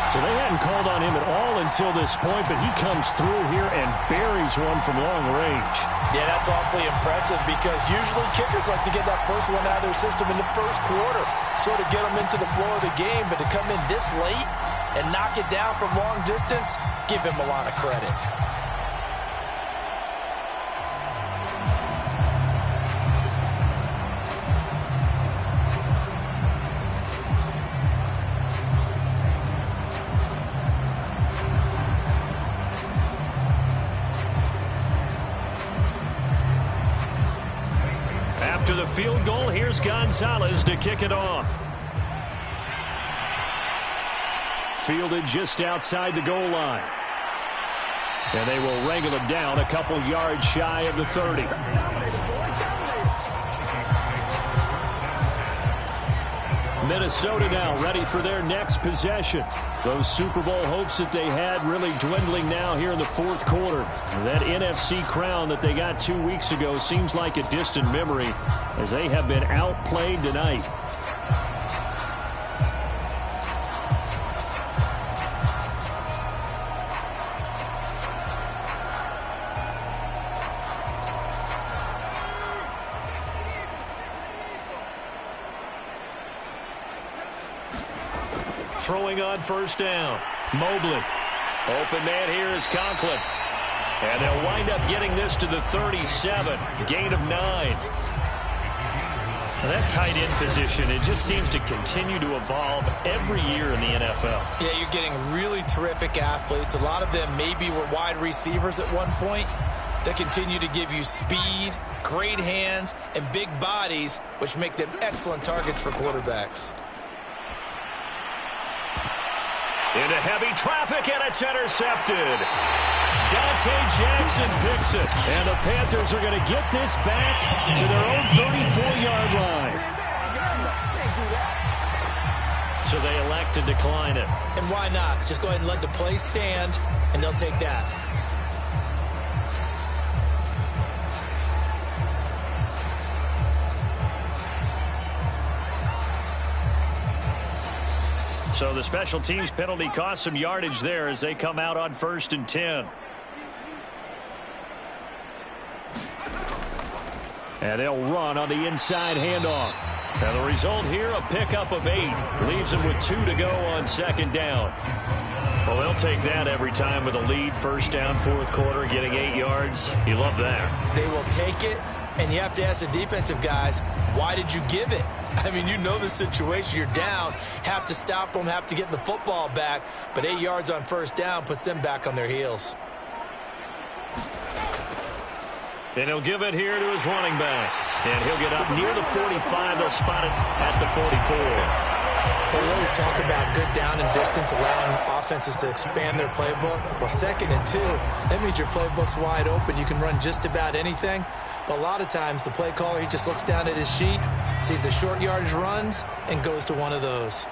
So they hadn't called on him at all until this point, but he comes through here and buries one from long range. Yeah, that's awfully impressive because usually kickers like to get that first one out of their system in the first quarter, sort of get them into the flow of the game, but to come in this late and knock it down from long distance, give him a lot of credit. After the field goal, here's Gonzalez to kick it off. Fielded just outside the goal line. And they will wrangle him down a couple yards shy of the 30. Minnesota now ready for their next possession. Those Super Bowl hopes that they had really dwindling now here in the fourth quarter. That NFC crown that they got 2 weeks ago seems like a distant memory as they have been outplayed tonight. Throwing on first down. Mobley. Open man here is Conklin. And they'll wind up getting this to the 37. Gain of 9. Now that tight end position, it just seems to continue to evolve every year in the NFL. Yeah, you're getting really terrific athletes. A lot of them maybe were wide receivers at one point. They continue to give you speed, great hands, and big bodies, which make them excellent targets for quarterbacks. Into heavy traffic, and it's intercepted. Dante Jackson picks it. And the Panthers are going to get this back to their own 34-yard line. So they elect to decline it. And why not? Just go ahead and let the play stand. and they'll take that. So the special teams penalty cost some yardage there as they come out on 1st and 10. And they'll run on the inside handoff. And the result here, a pickup of 8. Leaves them with 2 to go on 2nd down. Well, they'll take that every time with a lead. 1st down, 4th quarter, getting 8 yards. You love that. They will take it, and you have to ask the defensive guys, why did you give it? I mean, you know the situation. You're down, have to stop them, have to get the football back. But 8 yards on 1st down puts them back on their heels. And he'll give it here to his running back. And he'll get up near the 45. They'll spot it at the 44. Well, we always talk about good down and distance, allowing offenses to expand their playbook. Well, 2nd and 2, that means your playbook's wide open. You can run just about anything. But a lot of times, the play caller, he just looks down at his sheet, sees the short yardage runs, and goes to one of those.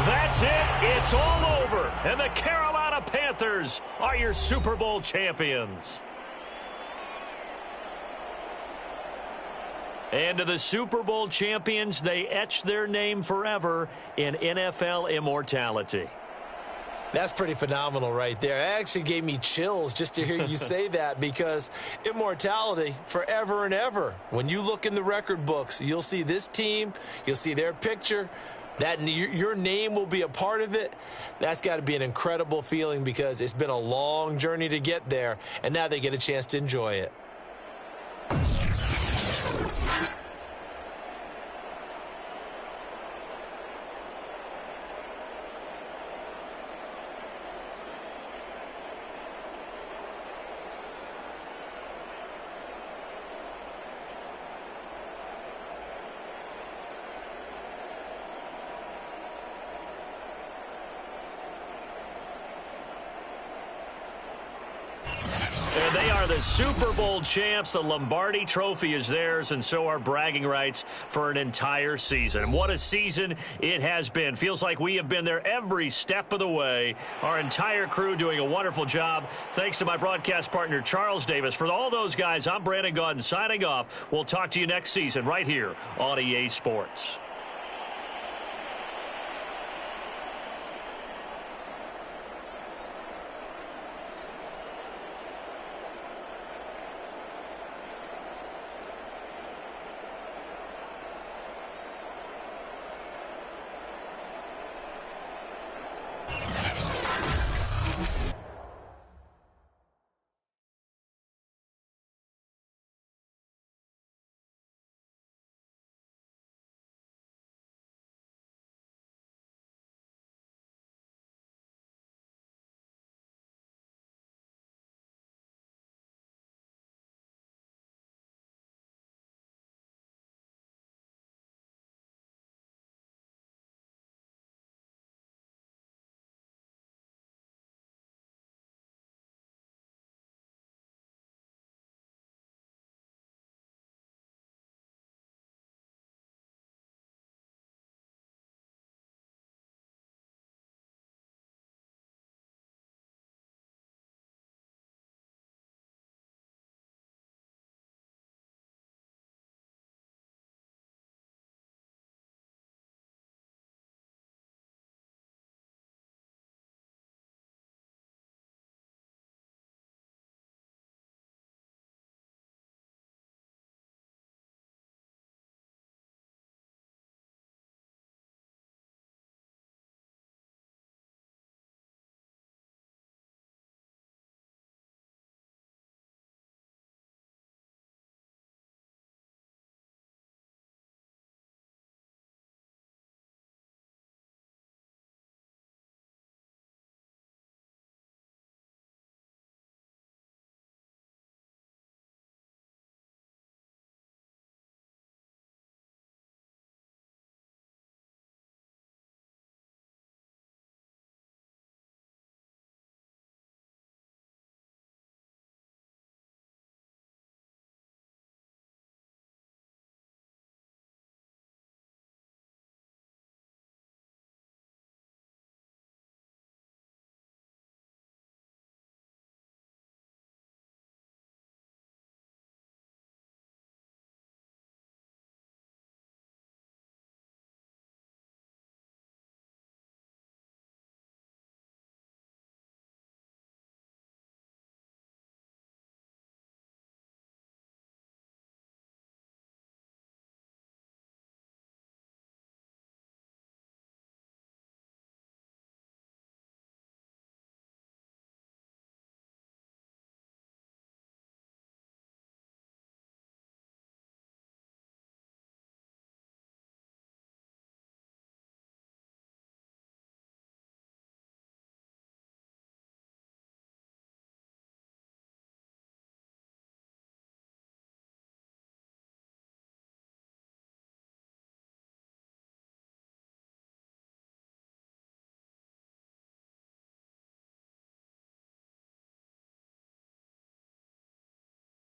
That's it. It's all over. And the Carolina Panthers are your Super Bowl champions. And to the Super Bowl champions, they etch their name forever in NFL immortality. That's pretty phenomenal right there. It actually gave me chills just to hear you say that, because immortality forever and ever. When you look in the record books, you'll see this team, you'll see their picture, that your name will be a part of it. That's got to be an incredible feeling, because it's been a long journey to get there, and now they get a chance to enjoy it. And they are the Super Bowl champs. The Lombardi Trophy is theirs, and so are bragging rights for an entire season. And what a season it has been. Feels like we have been there every step of the way. Our entire crew doing a wonderful job. Thanks to my broadcast partner, Charles Davis. For all those guys, I'm Brandon Gaudin signing off. We'll talk to you next season right here on EA Sports.